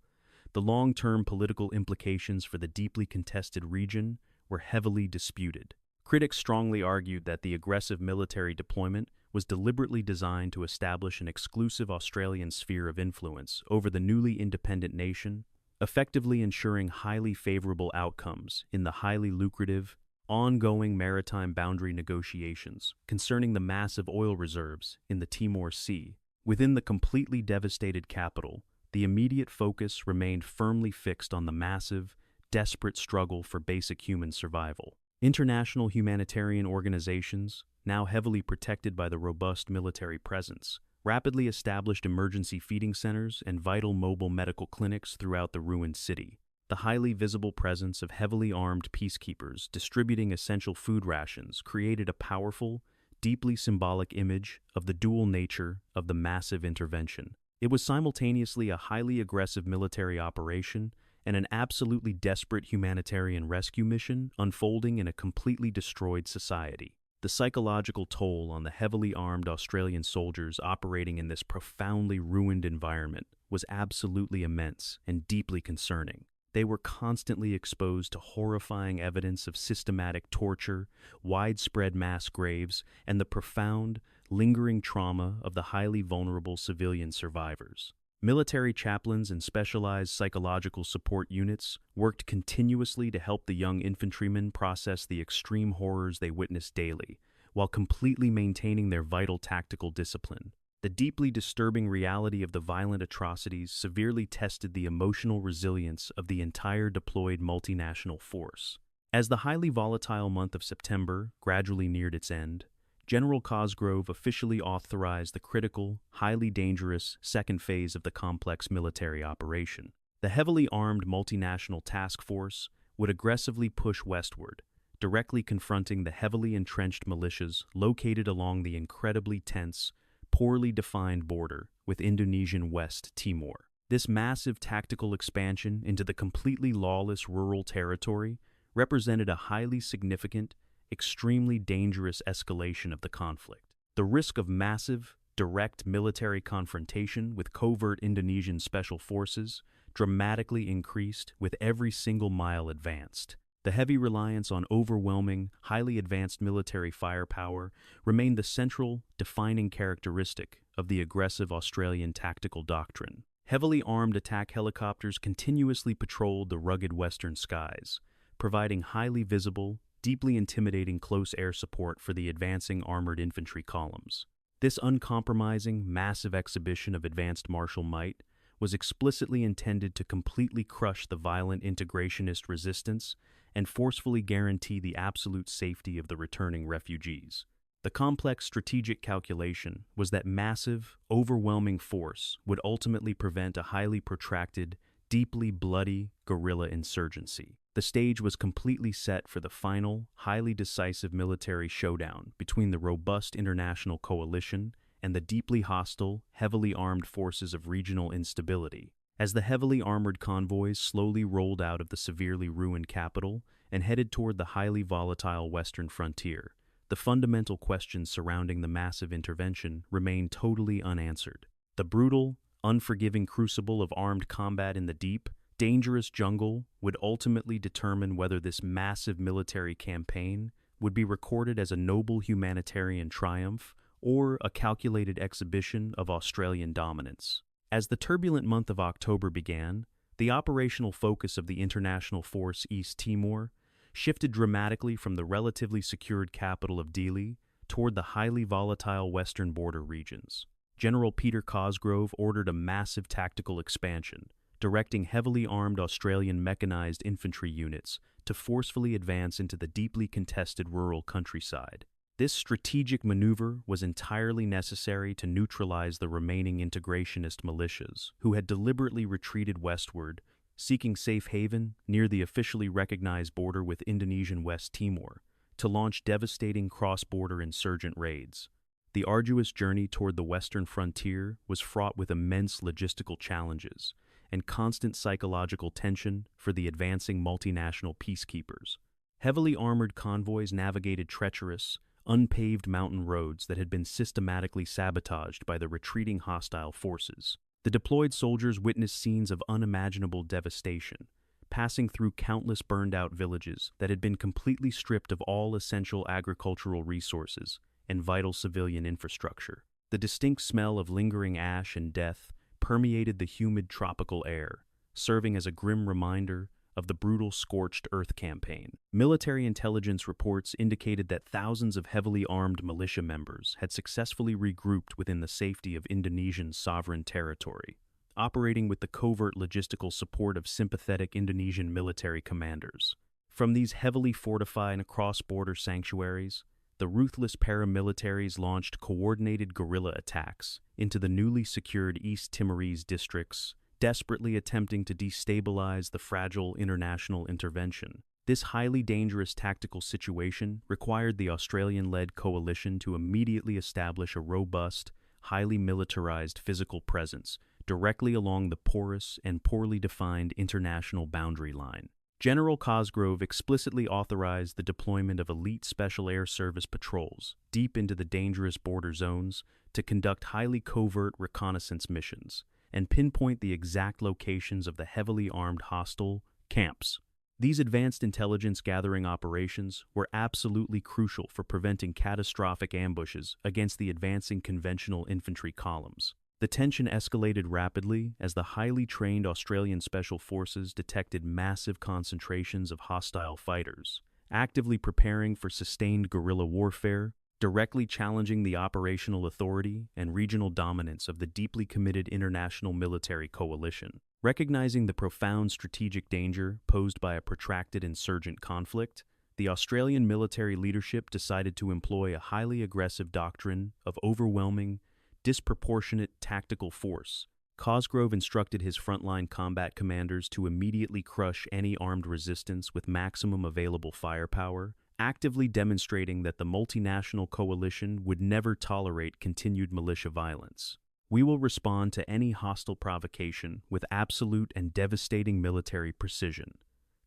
Speaker 1: the long-term political implications for the deeply contested region were heavily disputed. Critics strongly argued that the aggressive military deployment was deliberately designed to establish an exclusive Australian sphere of influence over the newly independent nation, effectively ensuring highly favorable outcomes in the highly lucrative, ongoing maritime boundary negotiations concerning the massive oil reserves in the Timor Sea. Within the completely devastated capital, the immediate focus remained firmly fixed on the massive, desperate struggle for basic human survival. International humanitarian organizations, now heavily protected by the robust military presence, rapidly established emergency feeding centers and vital mobile medical clinics throughout the ruined city. The highly visible presence of heavily armed peacekeepers distributing essential food rations created a powerful, deeply symbolic image of the dual nature of the massive intervention. It was simultaneously a highly aggressive military operation and an absolutely desperate humanitarian rescue mission unfolding in a completely destroyed society. The psychological toll on the heavily armed Australian soldiers operating in this profoundly ruined environment was absolutely immense and deeply concerning. They were constantly exposed to horrifying evidence of systematic torture, widespread mass graves, and the profound, lingering trauma of the highly vulnerable civilian survivors. Military chaplains and specialized psychological support units worked continuously to help the young infantrymen process the extreme horrors they witnessed daily, while completely maintaining their vital tactical discipline. The deeply disturbing reality of the violent atrocities severely tested the emotional resilience of the entire deployed multinational force. As the highly volatile month of September gradually neared its end, General Cosgrove officially authorized the critical, highly dangerous second phase of the complex military operation. The heavily armed multinational task force would aggressively push westward, directly confronting the heavily entrenched militias located along the incredibly tense, poorly defined border with Indonesian West Timor. This massive tactical expansion into the completely lawless rural territory represented a highly significant, extremely dangerous escalation of the conflict. The risk of massive, direct military confrontation with covert Indonesian special forces dramatically increased with every single mile advanced. The heavy reliance on overwhelming, highly advanced military firepower remained the central, defining characteristic of the aggressive Australian tactical doctrine. Heavily armed attack helicopters continuously patrolled the rugged western skies, providing highly visible, deeply intimidating close air support for the advancing armored infantry columns. This uncompromising, massive exhibition of advanced martial might was explicitly intended to completely crush the violent integrationist resistance and forcefully guarantee the absolute safety of the returning refugees. The complex strategic calculation was that massive, overwhelming force would ultimately prevent a highly protracted, deeply bloody guerrilla insurgency. The stage was completely set for the final, highly decisive military showdown between the robust international coalition and the deeply hostile, heavily armed forces of regional instability. As the heavily armored convoys slowly rolled out of the severely ruined capital and headed toward the highly volatile western frontier, the fundamental questions surrounding the massive intervention remained totally unanswered. The brutal, unforgiving crucible of armed combat in the deep, dangerous jungle would ultimately determine whether this massive military campaign would be recorded as a noble humanitarian triumph or a calculated exhibition of Australian dominance. As the turbulent month of October began, the operational focus of the international force East Timor shifted dramatically from the relatively secured capital of Dili toward the highly volatile western border regions. General Peter Cosgrove ordered a massive tactical expansion, directing heavily armed Australian mechanized infantry units to forcefully advance into the deeply contested rural countryside. This strategic maneuver was entirely necessary to neutralize the remaining integrationist militias, who had deliberately retreated westward, seeking safe haven near the officially recognized border with Indonesian West Timor, to launch devastating cross-border insurgent raids. The arduous journey toward the western frontier was fraught with immense logistical challenges and constant psychological tension for the advancing multinational peacekeepers. Heavily armored convoys navigated treacherous, unpaved mountain roads that had been systematically sabotaged by the retreating hostile forces. The deployed soldiers witnessed scenes of unimaginable devastation, passing through countless burned-out villages that had been completely stripped of all essential agricultural resources and vital civilian infrastructure. The distinct smell of lingering ash and death permeated the humid tropical air, serving as a grim reminder of the brutal scorched earth campaign. Military intelligence reports indicated that thousands of heavily armed militia members had successfully regrouped within the safety of Indonesian sovereign territory, operating with the covert logistical support of sympathetic Indonesian military commanders. From these heavily fortified cross-border sanctuaries, the ruthless paramilitaries launched coordinated guerrilla attacks into the newly secured East Timorese districts, desperately attempting to destabilize the fragile international intervention. This highly dangerous tactical situation required the Australian-led coalition to immediately establish a robust, highly militarized physical presence directly along the porous and poorly defined international boundary line. General Cosgrove explicitly authorized the deployment of elite Special Air Service patrols deep into the dangerous border zones to conduct highly covert reconnaissance missions and pinpoint the exact locations of the heavily armed hostile camps. These advanced intelligence gathering operations were absolutely crucial for preventing catastrophic ambushes against the advancing conventional infantry columns. The tension escalated rapidly as the highly trained Australian Special Forces detected massive concentrations of hostile fighters, actively preparing for sustained guerrilla warfare, directly challenging the operational authority and regional dominance of the deeply committed international military coalition. Recognizing the profound strategic danger posed by a protracted insurgent conflict, the Australian military leadership decided to employ a highly aggressive doctrine of overwhelming, disproportionate tactical force. Cosgrove instructed his frontline combat commanders to immediately crush any armed resistance with maximum available firepower, actively demonstrating that the multinational coalition would never tolerate continued militia violence. We will respond to any hostile provocation with absolute and devastating military precision.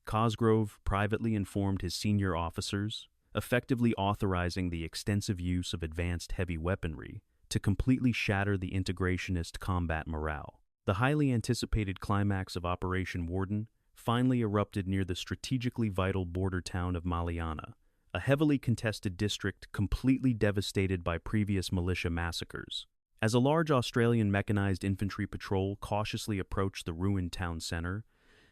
Speaker 1: Cosgrove privately informed his senior officers, effectively authorizing the extensive use of advanced heavy weaponry to completely shatter the integrationist combat morale. The highly anticipated climax of Operation Warden finally erupted near the strategically vital border town of Maliana, a heavily contested district completely devastated by previous militia massacres. As a large Australian mechanized infantry patrol cautiously approached the ruined town center,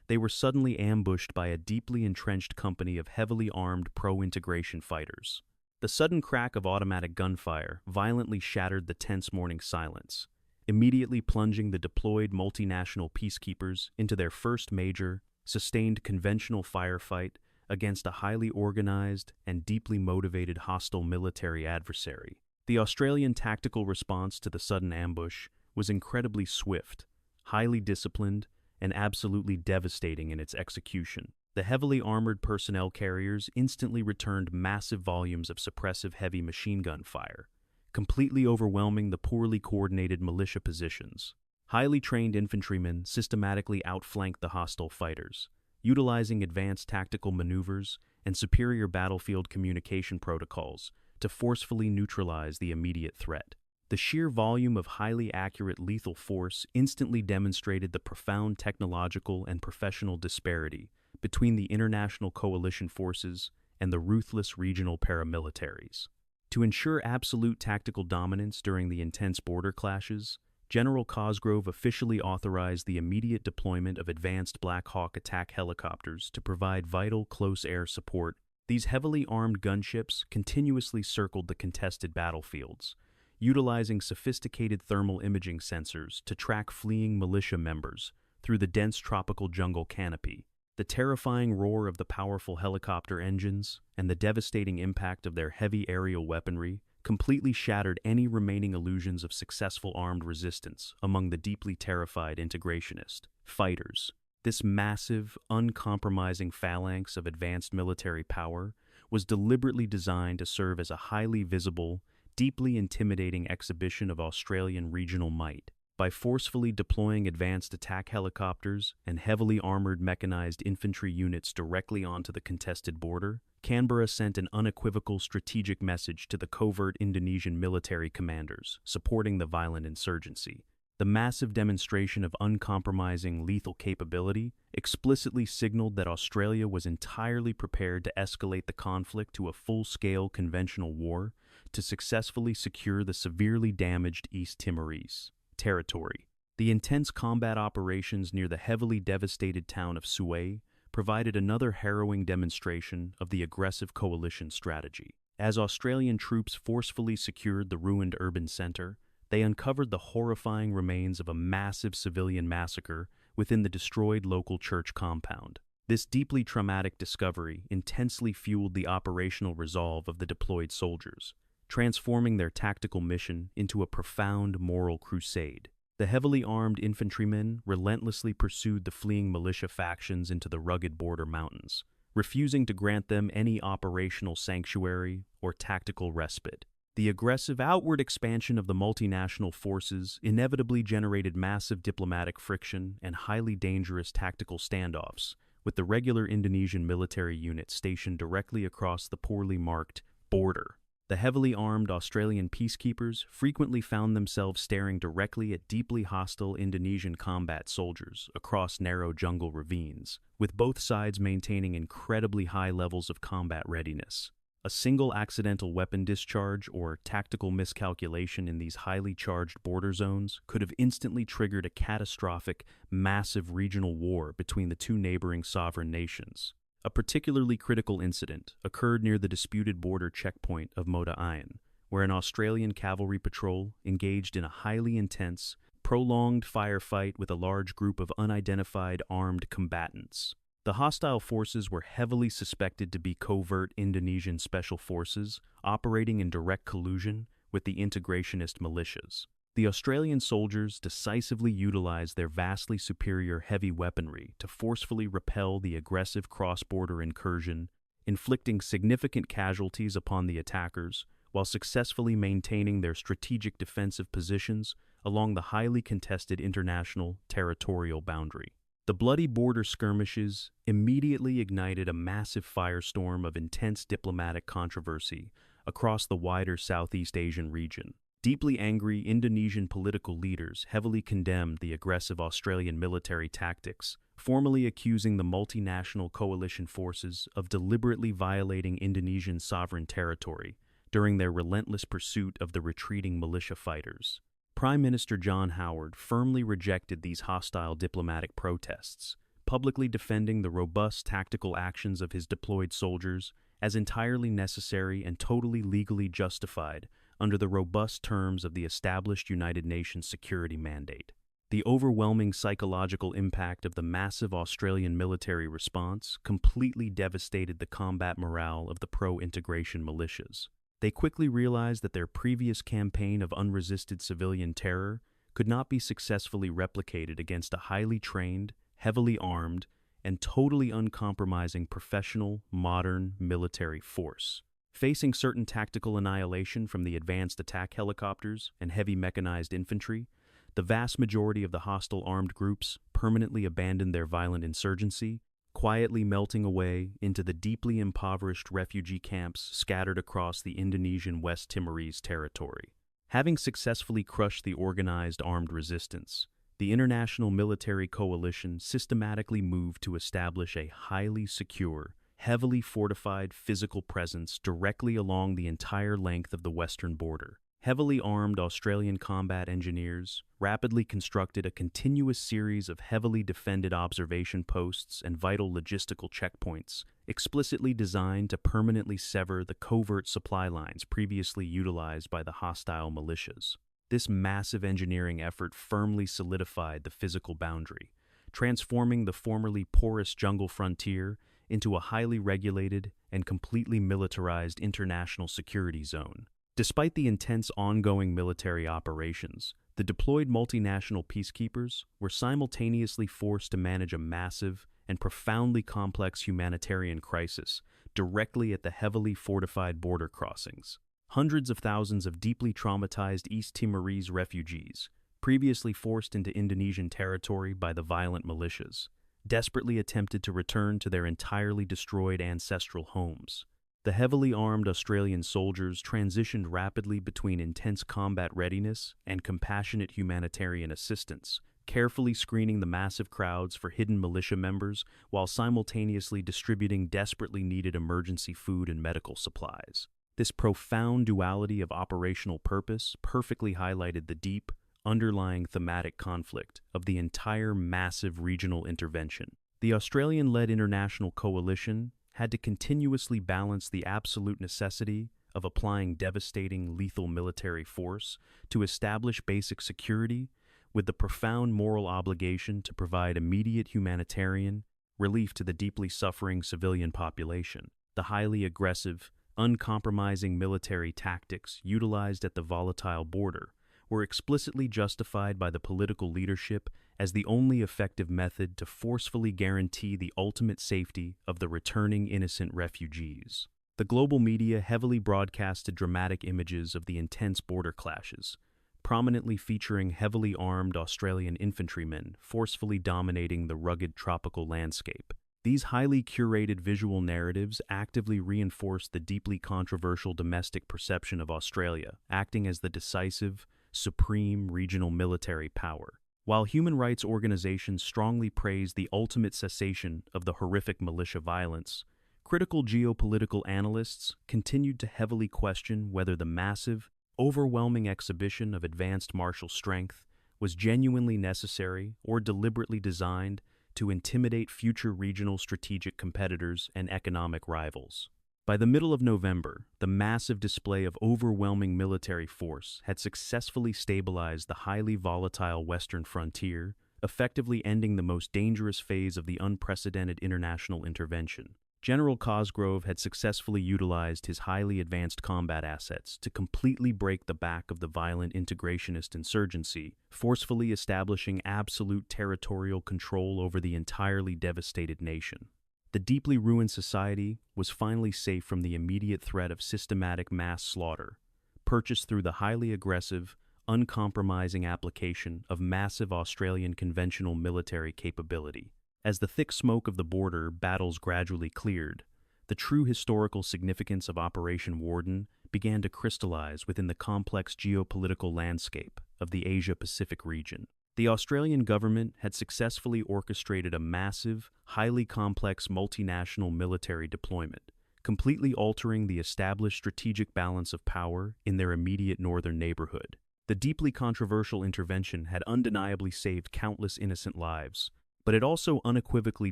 Speaker 1: they were suddenly ambushed by a deeply entrenched company of heavily armed pro-integration fighters. The sudden crack of automatic gunfire violently shattered the tense morning silence, immediately plunging the deployed multinational peacekeepers into their first major, sustained conventional firefight against a highly organized and deeply motivated hostile military adversary. The Australian tactical response to the sudden ambush was incredibly swift, highly disciplined, and absolutely devastating in its execution. The heavily armored personnel carriers instantly returned massive volumes of suppressive heavy machine gun fire, completely overwhelming the poorly coordinated militia positions. Highly trained infantrymen systematically outflanked the hostile fighters, utilizing advanced tactical maneuvers and superior battlefield communication protocols to forcefully neutralize the immediate threat. The sheer volume of highly accurate lethal force instantly demonstrated the profound technological and professional disparity between the international coalition forces and the ruthless regional paramilitaries. To ensure absolute tactical dominance during the intense border clashes, General Cosgrove officially authorized the immediate deployment of advanced Black Hawk attack helicopters to provide vital close air support. These heavily armed gunships continuously circled the contested battlefields, utilizing sophisticated thermal imaging sensors to track fleeing militia members through the dense tropical jungle canopy. The terrifying roar of the powerful helicopter engines and the devastating impact of their heavy aerial weaponry completely shattered any remaining illusions of successful armed resistance among the deeply terrified integrationist fighters. This massive, uncompromising phalanx of advanced military power was deliberately designed to serve as a highly visible, deeply intimidating exhibition of Australian regional might. By forcefully deploying advanced attack helicopters and heavily armored mechanized infantry units directly onto the contested border, Canberra sent an unequivocal strategic message to the covert Indonesian military commanders supporting the violent insurgency. The massive demonstration of uncompromising lethal capability explicitly signaled that Australia was entirely prepared to escalate the conflict to a full-scale conventional war to successfully secure the severely damaged East Timorese territory. The intense combat operations near the heavily devastated town of Sue provided another harrowing demonstration of the aggressive coalition strategy. As Australian troops forcefully secured the ruined urban center, they uncovered the horrifying remains of a massive civilian massacre within the destroyed local church compound. This deeply traumatic discovery intensely fueled the operational resolve of the deployed soldiers, transforming their tactical mission into a profound moral crusade. The heavily armed infantrymen relentlessly pursued the fleeing militia factions into the rugged border mountains, refusing to grant them any operational sanctuary or tactical respite. The aggressive outward expansion of the multinational forces inevitably generated massive diplomatic friction and highly dangerous tactical standoffs with the regular Indonesian military units stationed directly across the poorly marked border. The heavily armed Australian peacekeepers frequently found themselves staring directly at deeply hostile Indonesian combat soldiers across narrow jungle ravines, with both sides maintaining incredibly high levels of combat readiness. A single accidental weapon discharge or tactical miscalculation in these highly charged border zones could have instantly triggered a catastrophic, massive regional war between the two neighboring sovereign nations. A particularly critical incident occurred near the disputed border checkpoint of Mota Ayan, where an Australian cavalry patrol engaged in a highly intense, prolonged firefight with a large group of unidentified armed combatants. The hostile forces were heavily suspected to be covert Indonesian special forces operating in direct collusion with the integrationist militias. The Australian soldiers decisively utilized their vastly superior heavy weaponry to forcefully repel the aggressive cross-border incursion, inflicting significant casualties upon the attackers while successfully maintaining their strategic defensive positions along the highly contested international territorial boundary. The bloody border skirmishes immediately ignited a massive firestorm of intense diplomatic controversy across the wider Southeast Asian region. Deeply angry Indonesian political leaders heavily condemned the aggressive Australian military tactics, formally accusing the multinational coalition forces of deliberately violating Indonesian sovereign territory during their relentless pursuit of the retreating militia fighters. Prime Minister John Howard firmly rejected these hostile diplomatic protests, publicly defending the robust tactical actions of his deployed soldiers as entirely necessary and totally legally justified under the robust terms of the established United Nations security mandate. The overwhelming psychological impact of the massive Australian military response completely devastated the combat morale of the pro-integration militias. They quickly realized that their previous campaign of unresisted civilian terror could not be successfully replicated against a highly trained, heavily armed, and totally uncompromising professional, modern military force. Facing certain tactical annihilation from the advanced attack helicopters and heavy mechanized infantry, the vast majority of the hostile armed groups permanently abandoned their violent insurgency, quietly melting away into the deeply impoverished refugee camps scattered across the Indonesian West Timorese territory. Having successfully crushed the organized armed resistance, the international military coalition systematically moved to establish a highly secure, heavily fortified physical presence directly along the entire length of the western border. Heavily armed Australian combat engineers rapidly constructed a continuous series of heavily defended observation posts and vital logistical checkpoints, explicitly designed to permanently sever the covert supply lines previously utilized by the hostile militias. This massive engineering effort firmly solidified the physical boundary, transforming the formerly porous jungle frontier into a highly regulated and completely militarized international security zone. Despite the intense ongoing military operations, the deployed multinational peacekeepers were simultaneously forced to manage a massive and profoundly complex humanitarian crisis directly at the heavily fortified border crossings. Hundreds of thousands of deeply traumatized East Timorese refugees, previously forced into Indonesian territory by the violent militias, desperately attempted to return to their entirely destroyed ancestral homes. The heavily armed Australian soldiers transitioned rapidly between intense combat readiness and compassionate humanitarian assistance, carefully screening the massive crowds for hidden militia members while simultaneously distributing desperately needed emergency food and medical supplies. This profound duality of operational purpose perfectly highlighted the deep, underlying thematic conflict of the entire massive regional intervention. The Australian-led international coalition had to continuously balance the absolute necessity of applying devastating, lethal military force to establish basic security with the profound moral obligation to provide immediate humanitarian relief to the deeply suffering civilian population. The highly aggressive, uncompromising military tactics utilized at the volatile border were explicitly justified by the political leadership as the only effective method to forcefully guarantee the ultimate safety of the returning innocent refugees. The global media heavily broadcasted dramatic images of the intense border clashes, prominently featuring heavily armed Australian infantrymen forcefully dominating the rugged tropical landscape. These highly curated visual narratives actively reinforced the deeply controversial domestic perception of Australia, acting as the decisive, supreme regional military power. While human rights organizations strongly praised the ultimate cessation of the horrific militia violence, critical geopolitical analysts continued to heavily question whether the massive, overwhelming exhibition of advanced martial strength was genuinely necessary or deliberately designed to intimidate future regional strategic competitors and economic rivals. By the middle of November, the massive display of overwhelming military force had successfully stabilized the highly volatile western frontier, effectively ending the most dangerous phase of the unprecedented international intervention. General Cosgrove had successfully utilized his highly advanced combat assets to completely break the back of the violent integrationist insurgency, forcefully establishing absolute territorial control over the entirely devastated nation. The deeply ruined society was finally safe from the immediate threat of systematic mass slaughter, purchased through the highly aggressive, uncompromising application of massive Australian conventional military capability. As the thick smoke of the border battles gradually cleared, the true historical significance of Operation Warden began to crystallize within the complex geopolitical landscape of the Asia-Pacific region. The Australian government had successfully orchestrated a massive, highly complex multinational military deployment, completely altering the established strategic balance of power in their immediate northern neighborhood. The deeply controversial intervention had undeniably saved countless innocent lives, but it also unequivocally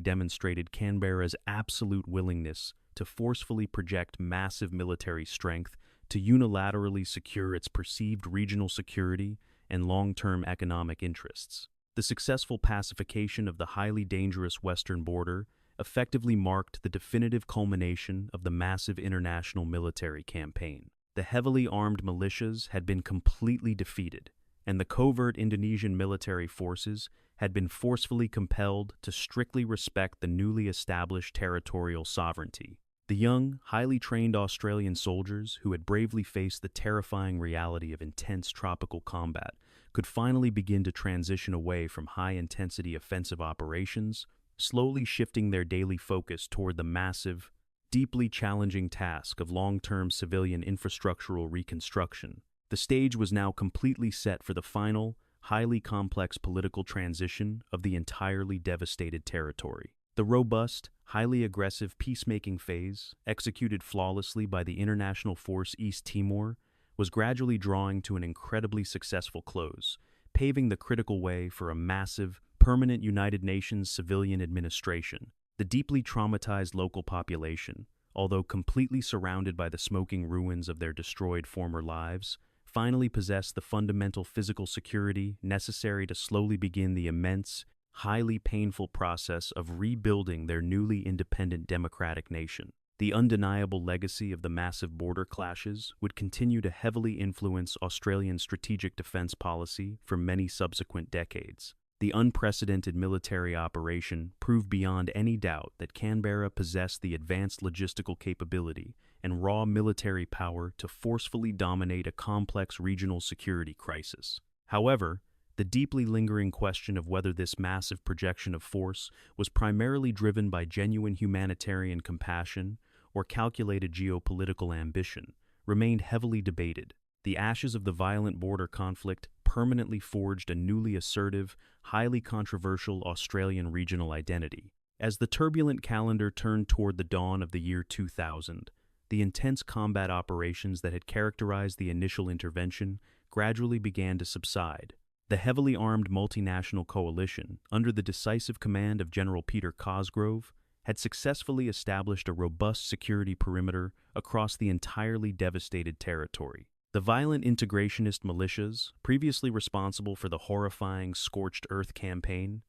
Speaker 1: demonstrated Canberra's absolute willingness to forcefully project massive military strength to unilaterally secure its perceived regional security and long-term economic interests. The successful pacification of the highly dangerous western border effectively marked the definitive culmination of the massive international military campaign. The heavily armed militias had been completely defeated, and the covert Indonesian military forces had been forcefully compelled to strictly respect the newly established territorial sovereignty. The young, highly trained Australian soldiers who had bravely faced the terrifying reality of intense tropical combat could finally begin to transition away from high-intensity offensive operations, slowly shifting their daily focus toward the massive, deeply challenging task of long-term civilian infrastructural reconstruction. The stage was now completely set for the final, highly complex political transition of the entirely devastated territory. The robust, highly aggressive peacemaking phase, executed flawlessly by the international force East Timor, was gradually drawing to an incredibly successful close, paving the critical way for a massive, permanent United Nations civilian administration. The deeply traumatized local population, although completely surrounded by the smoking ruins of their destroyed former lives, finally possessed the fundamental physical security necessary to slowly begin the immense, highly painful process of rebuilding their newly independent democratic nation. The undeniable legacy of the massive border clashes would continue to heavily influence Australian strategic defense policy for many subsequent decades. The unprecedented military operation proved beyond any doubt that Canberra possessed the advanced logistical capability and raw military power to forcefully dominate a complex regional security crisis. However, the deeply lingering question of whether this massive projection of force was primarily driven by genuine humanitarian compassion or calculated geopolitical ambition remained heavily debated. The ashes of the violent border conflict permanently forged a newly assertive, highly controversial Australian regional identity. As the turbulent calendar turned toward the dawn of the year 2000, the intense combat operations that had characterized the initial intervention gradually began to subside. The heavily armed multinational coalition, under the decisive command of General Peter Cosgrove, had successfully established a robust security perimeter across the entirely devastated territory. The violent integrationist militias, previously responsible for the horrifying Scorched Earth campaign,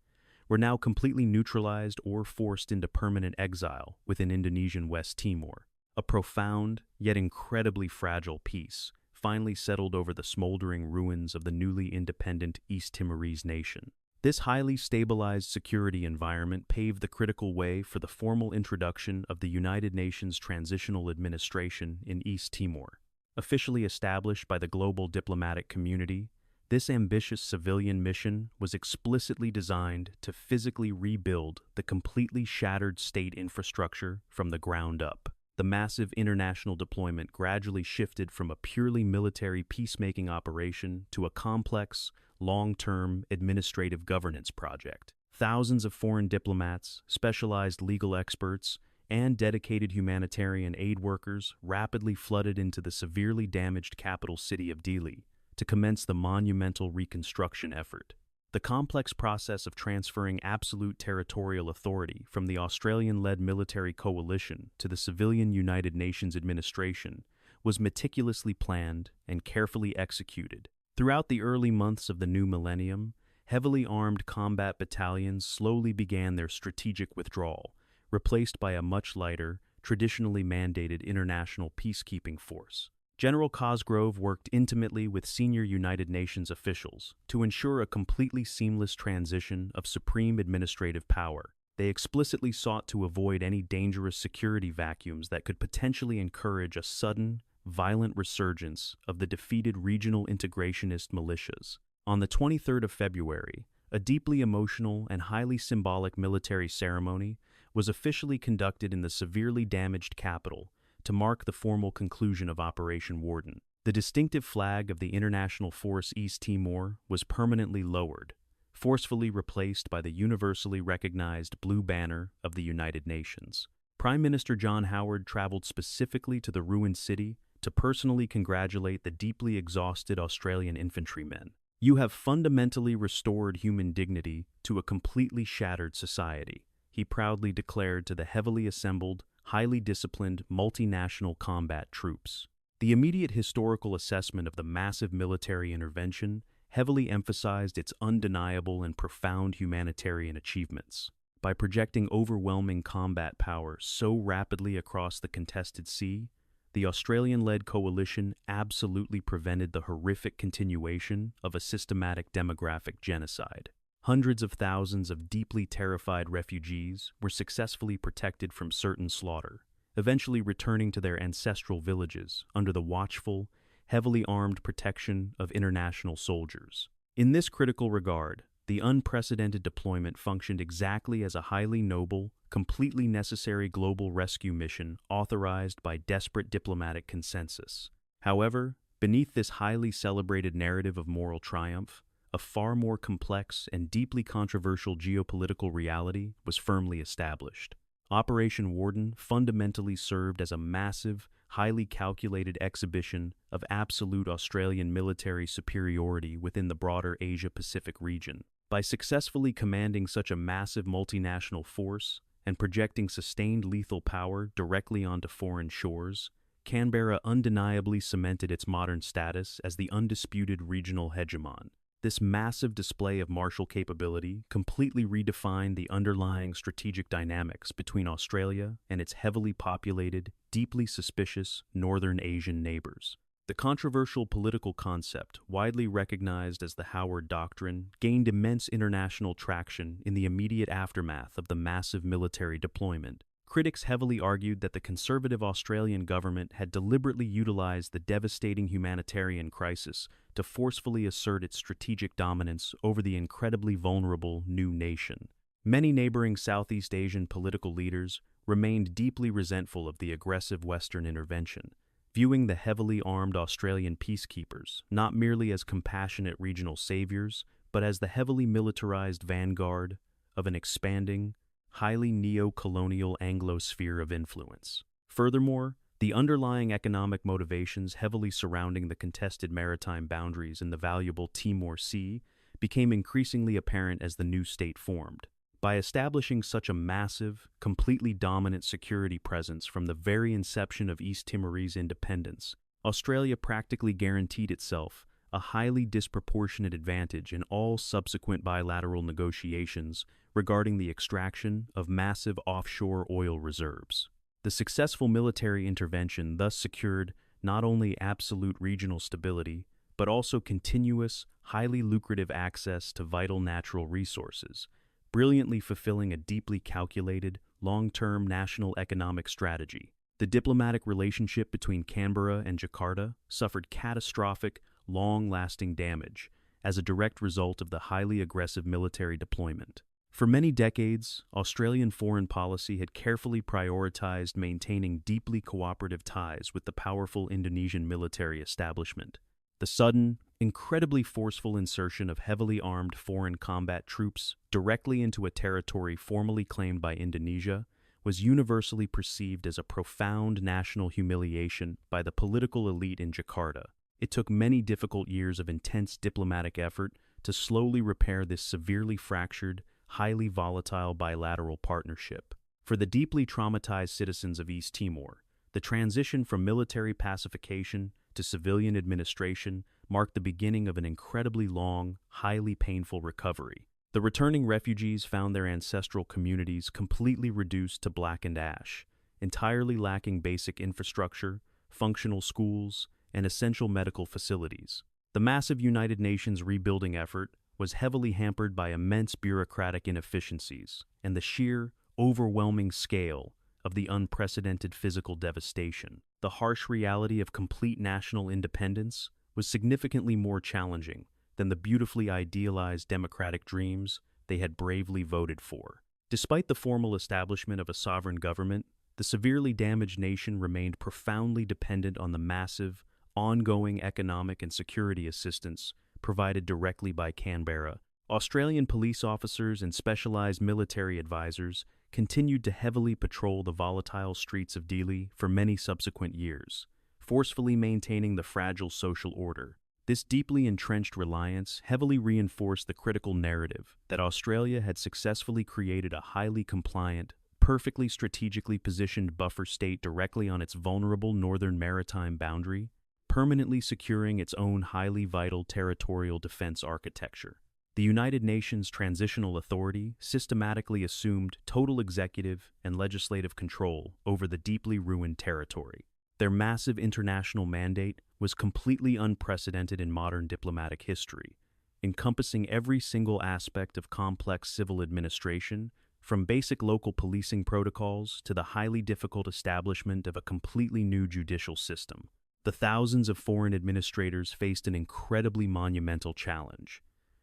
Speaker 1: were now completely neutralized or forced into permanent exile within Indonesian West Timor. A profound, yet incredibly fragile peace finally settled over the smoldering ruins of the newly independent East Timorese nation. This highly stabilized security environment paved the critical way for the formal introduction of the United Nations Transitional Administration in East Timor. Officially established by the global diplomatic community, this ambitious civilian mission was explicitly designed to physically rebuild the completely shattered state infrastructure from the ground up. The massive international deployment gradually shifted from a purely military peacemaking operation to a complex, long-term administrative governance project. Thousands of foreign diplomats, specialized legal experts, and dedicated humanitarian aid workers rapidly flooded into the severely damaged capital city of Dili to commence the monumental reconstruction effort. The complex process of transferring absolute territorial authority from the Australian-led military coalition to the civilian United Nations administration was meticulously planned and carefully executed. Throughout the early months of the new millennium, heavily armed combat battalions slowly began their strategic withdrawal, replaced by a much lighter, traditionally mandated international peacekeeping force. General Cosgrove worked intimately with senior United Nations officials to ensure a completely seamless transition of supreme administrative power. They explicitly sought to avoid any dangerous security vacuums that could potentially encourage a sudden, violent resurgence of the defeated regional integrationist militias. On the 23rd of February, a deeply emotional and highly symbolic military ceremony was officially conducted in the severely damaged capital to mark the formal conclusion of Operation Warden. The distinctive flag of the International Force East Timor was permanently lowered, forcefully replaced by the universally recognized blue banner of the United Nations. Prime Minister John Howard traveled specifically to the ruined city to personally congratulate the deeply exhausted Australian infantrymen. "You have fundamentally restored human dignity to a completely shattered society," he proudly declared to the heavily assembled, highly disciplined multinational combat troops. The immediate historical assessment of the massive military intervention heavily emphasized its undeniable and profound humanitarian achievements. By projecting overwhelming combat power so rapidly across the contested sea, the Australian-led coalition absolutely prevented the horrific continuation of a systematic demographic genocide. Hundreds of thousands of deeply terrified refugees were successfully protected from certain slaughter, eventually returning to their ancestral villages under the watchful, heavily armed protection of international soldiers. In this critical regard, the unprecedented deployment functioned exactly as a highly noble, completely necessary global rescue mission authorized by desperate diplomatic consensus. However, beneath this highly celebrated narrative of moral triumph, a far more complex and deeply controversial geopolitical reality was firmly established. Operation Warden fundamentally served as a massive, highly calculated exhibition of absolute Australian military superiority within the broader Asia-Pacific region. By successfully commanding such a massive multinational force and projecting sustained lethal power directly onto foreign shores, Canberra undeniably cemented its modern status as the undisputed regional hegemon. This massive display of martial capability completely redefined the underlying strategic dynamics between Australia and its heavily populated, deeply suspicious Northern Asian neighbors. The controversial political concept, widely recognized as the Howard Doctrine, gained immense international traction in the immediate aftermath of the massive military deployment. Critics heavily argued that the conservative Australian government had deliberately utilized the devastating humanitarian crisis to forcefully assert its strategic dominance over the incredibly vulnerable new nation. Many neighboring Southeast Asian political leaders remained deeply resentful of the aggressive Western intervention, viewing the heavily armed Australian peacekeepers not merely as compassionate regional saviors, but as the heavily militarized vanguard of an expanding, highly neo-colonial Anglo-sphere of influence. Furthermore, the underlying economic motivations heavily surrounding the contested maritime boundaries in the valuable Timor Sea became increasingly apparent as the new state formed. By establishing such a massive, completely dominant security presence from the very inception of East Timorese independence, Australia practically guaranteed itself a highly disproportionate advantage in all subsequent bilateral negotiations regarding the extraction of massive offshore oil reserves. The successful military intervention thus secured not only absolute regional stability, but also continuous, highly lucrative access to vital natural resources, brilliantly fulfilling a deeply calculated, long-term national economic strategy. The diplomatic relationship between Canberra and Jakarta suffered catastrophic, long-lasting damage as a direct result of the highly aggressive military deployment. For many decades, Australian foreign policy had carefully prioritized maintaining deeply cooperative ties with the powerful Indonesian military establishment. The sudden, incredibly forceful insertion of heavily armed foreign combat troops directly into a territory formerly claimed by Indonesia was universally perceived as a profound national humiliation by the political elite in Jakarta. It took many difficult years of intense diplomatic effort to slowly repair this severely fractured, highly volatile bilateral partnership. For the deeply traumatized citizens of East Timor, the transition from military pacification to civilian administration marked the beginning of an incredibly long, highly painful recovery. The returning refugees found their ancestral communities completely reduced to blackened ash, entirely lacking basic infrastructure, functional schools, and essential medical facilities. The massive United Nations rebuilding effort was heavily hampered by immense bureaucratic inefficiencies and the sheer, overwhelming scale of the unprecedented physical devastation. The harsh reality of complete national independence was significantly more challenging than the beautifully idealized democratic dreams they had bravely voted for. Despite the formal establishment of a sovereign government, the severely damaged nation remained profoundly dependent on the massive, ongoing economic and security assistance provided directly by Canberra. Australian police officers and specialized military advisors continued to heavily patrol the volatile streets of Dili for many subsequent years, forcefully maintaining the fragile social order. This deeply entrenched reliance heavily reinforced the critical narrative that Australia had successfully created a highly compliant, perfectly strategically positioned buffer state directly on its vulnerable northern maritime boundary, permanently securing its own highly vital territorial defense architecture. The United Nations Transitional Authority systematically assumed total executive and legislative control over the deeply ruined territory. Their massive international mandate was completely unprecedented in modern diplomatic history, encompassing every single aspect of complex civil administration, from basic local policing protocols to the highly difficult establishment of a completely new judicial system. The thousands of foreign administrators faced an incredibly monumental challenge,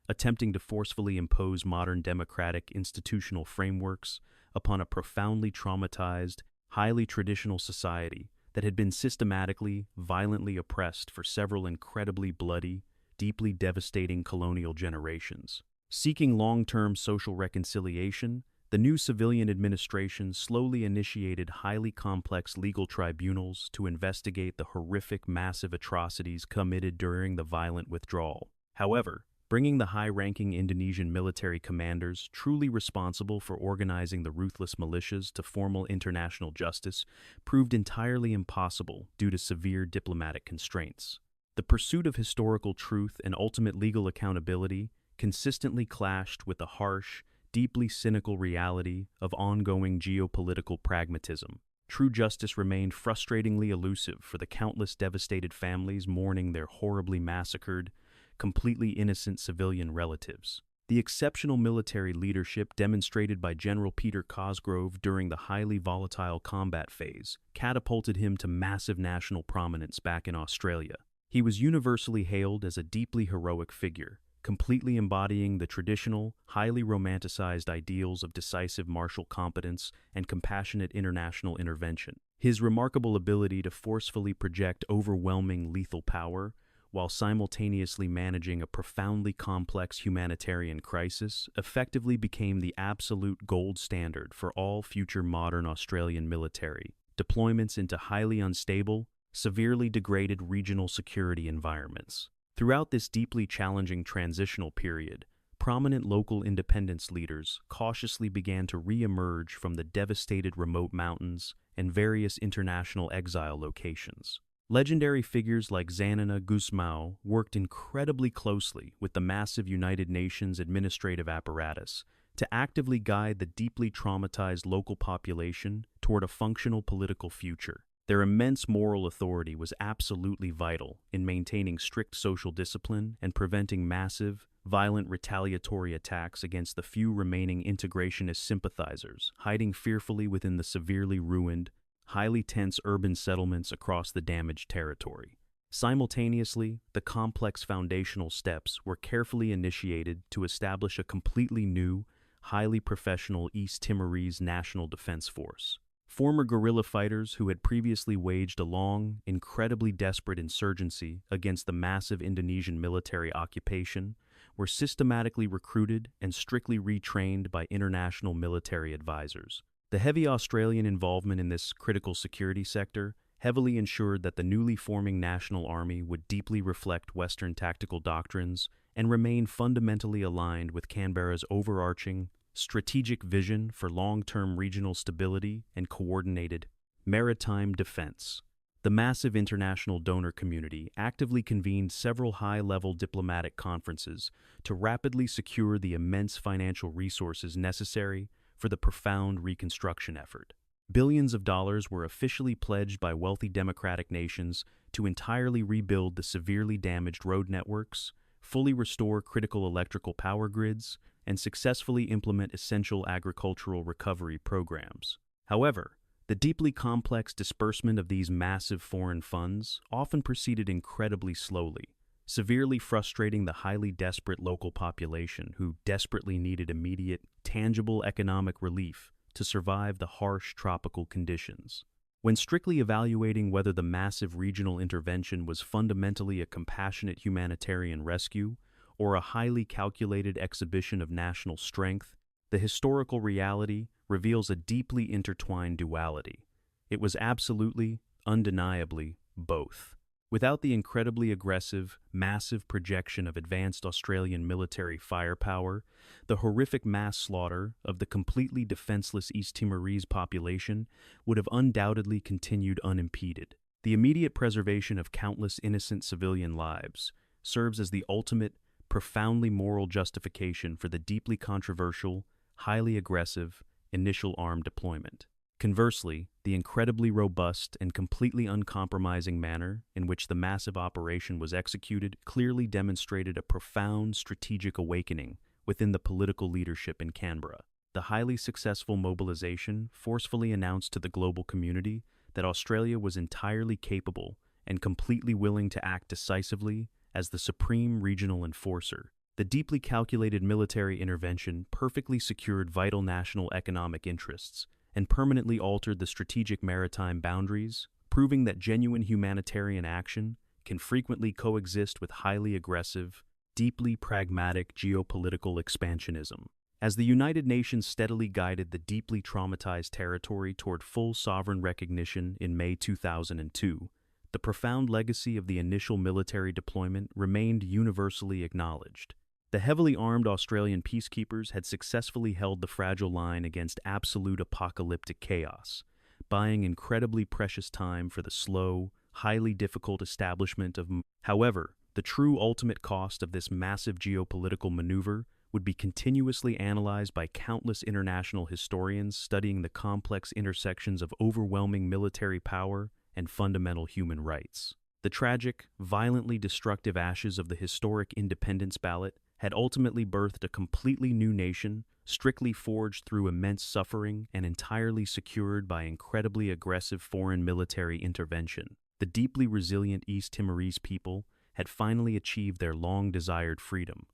Speaker 1: attempting to forcefully impose modern democratic institutional frameworks upon a profoundly traumatized, highly traditional society that had been systematically, violently oppressed for several incredibly bloody, deeply devastating colonial generations. Seeking long-term social reconciliation, the new civilian administration slowly initiated highly complex legal tribunals to investigate the horrific massive atrocities committed during the violent withdrawal. However, bringing the high-ranking Indonesian military commanders truly responsible for organizing the ruthless militias to formal international justice proved entirely impossible due to severe diplomatic constraints. The pursuit of historical truth and ultimate legal accountability consistently clashed with the harsh, deeply cynical reality of ongoing geopolitical pragmatism. True justice remained frustratingly elusive for the countless devastated families mourning their horribly massacred, completely innocent civilian relatives. The exceptional military leadership demonstrated by General Peter Cosgrove during the highly volatile combat phase catapulted him to massive national prominence back in Australia. He was universally hailed as a deeply heroic figure, completely embodying the traditional, highly romanticized ideals of decisive martial competence and compassionate international intervention. His remarkable ability to forcefully project overwhelming lethal power while simultaneously managing a profoundly complex humanitarian crisis, effectively became the absolute gold standard for all future modern Australian military deployments into highly unstable, severely degraded regional security environments. Throughout this deeply challenging transitional period, prominent local independence leaders cautiously began to re-emerge from the devastated remote mountains and various international exile locations. Legendary figures like Xanana Gusmao worked incredibly closely with the massive United Nations administrative apparatus to actively guide the deeply traumatized local population toward a functional political future. Their immense moral authority was absolutely vital in maintaining strict social discipline and preventing massive, violent retaliatory attacks against the few remaining integrationist sympathizers hiding fearfully within the severely ruined, highly tense urban settlements across the damaged territory. Simultaneously, the complex foundational steps were carefully initiated to establish a completely new, highly professional East Timorese National Defense Force. Former guerrilla fighters who had previously waged a long, incredibly desperate insurgency against the massive Indonesian military occupation were systematically recruited and strictly retrained by international military advisors. The heavy Australian involvement in this critical security sector heavily ensured that the newly forming National Army would deeply reflect Western tactical doctrines and remain fundamentally aligned with Canberra's overarching, strategic vision for long-term regional stability and coordinated maritime defense. The massive international donor community actively convened several high-level diplomatic conferences to rapidly secure the immense financial resources necessary for the profound reconstruction effort. Billions of dollars were officially pledged by wealthy democratic nations to entirely rebuild the severely damaged road networks, fully restore critical electrical power grids, and successfully implement essential agricultural recovery programs. However, the deeply complex disbursement of these massive foreign funds often proceeded incredibly slowly, severely frustrating the highly desperate local population who desperately needed immediate, tangible economic relief to survive the harsh tropical conditions. When strictly evaluating whether the massive regional intervention was fundamentally a compassionate humanitarian rescue or a highly calculated exhibition of national strength, the historical reality reveals a deeply intertwined duality. It was absolutely, undeniably, both. Without the incredibly aggressive, massive projection of advanced Australian military firepower, the horrific mass slaughter of the completely defenseless East Timorese population would have undoubtedly continued unimpeded. The immediate preservation of countless innocent civilian lives serves as the ultimate, profoundly moral justification for the deeply controversial, highly aggressive, initial armed deployment. Conversely, the incredibly robust and completely uncompromising manner in which the massive operation was executed clearly demonstrated a profound strategic awakening within the political leadership in Canberra. The highly successful mobilization forcefully announced to the global community that Australia was entirely capable and completely willing to act decisively as the supreme regional enforcer. The deeply calculated military intervention perfectly secured vital national economic interests and permanently altered the strategic maritime boundaries, proving that genuine humanitarian action can frequently coexist with highly aggressive, deeply pragmatic geopolitical expansionism. As the United Nations steadily guided the deeply traumatized territory toward full sovereign recognition in May 2002, the profound legacy of the initial military deployment remained universally acknowledged. The heavily armed Australian peacekeepers had successfully held the fragile line against absolute apocalyptic chaos, buying incredibly precious time for the slow, highly difficult establishment of. However, the true ultimate cost of this massive geopolitical maneuver would be continuously analyzed by countless international historians studying the complex intersections of overwhelming military power and fundamental human rights. The tragic, violently destructive ashes of the historic independence ballot had ultimately birthed a completely new nation, strictly forged through immense suffering and entirely secured by incredibly aggressive foreign military intervention. The deeply resilient East Timorese people had finally achieved their long-desired freedom,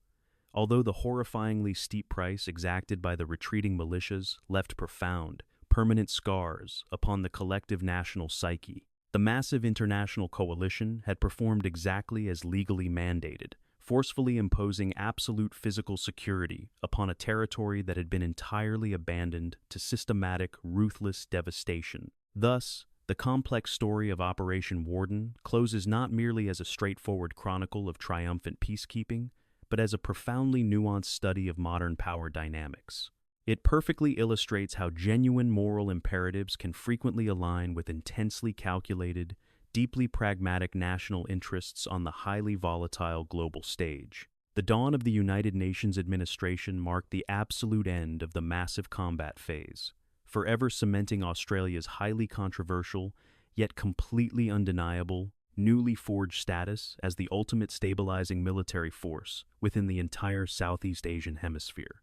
Speaker 1: although the horrifyingly steep price exacted by the retreating militias left profound, permanent scars upon the collective national psyche. The massive international coalition had performed exactly as legally mandated, forcefully imposing absolute physical security upon a territory that had been entirely abandoned to systematic, ruthless devastation. Thus, the complex story of Operation Warden closes not merely as a straightforward chronicle of triumphant peacekeeping, but as a profoundly nuanced study of modern power dynamics. It perfectly illustrates how genuine moral imperatives can frequently align with intensely calculated, deeply pragmatic national interests on the highly volatile global stage. The dawn of the United Nations administration marked the absolute end of the massive combat phase, forever cementing Australia's highly controversial, yet completely undeniable, newly forged status as the ultimate stabilizing military force within the entire Southeast Asian hemisphere.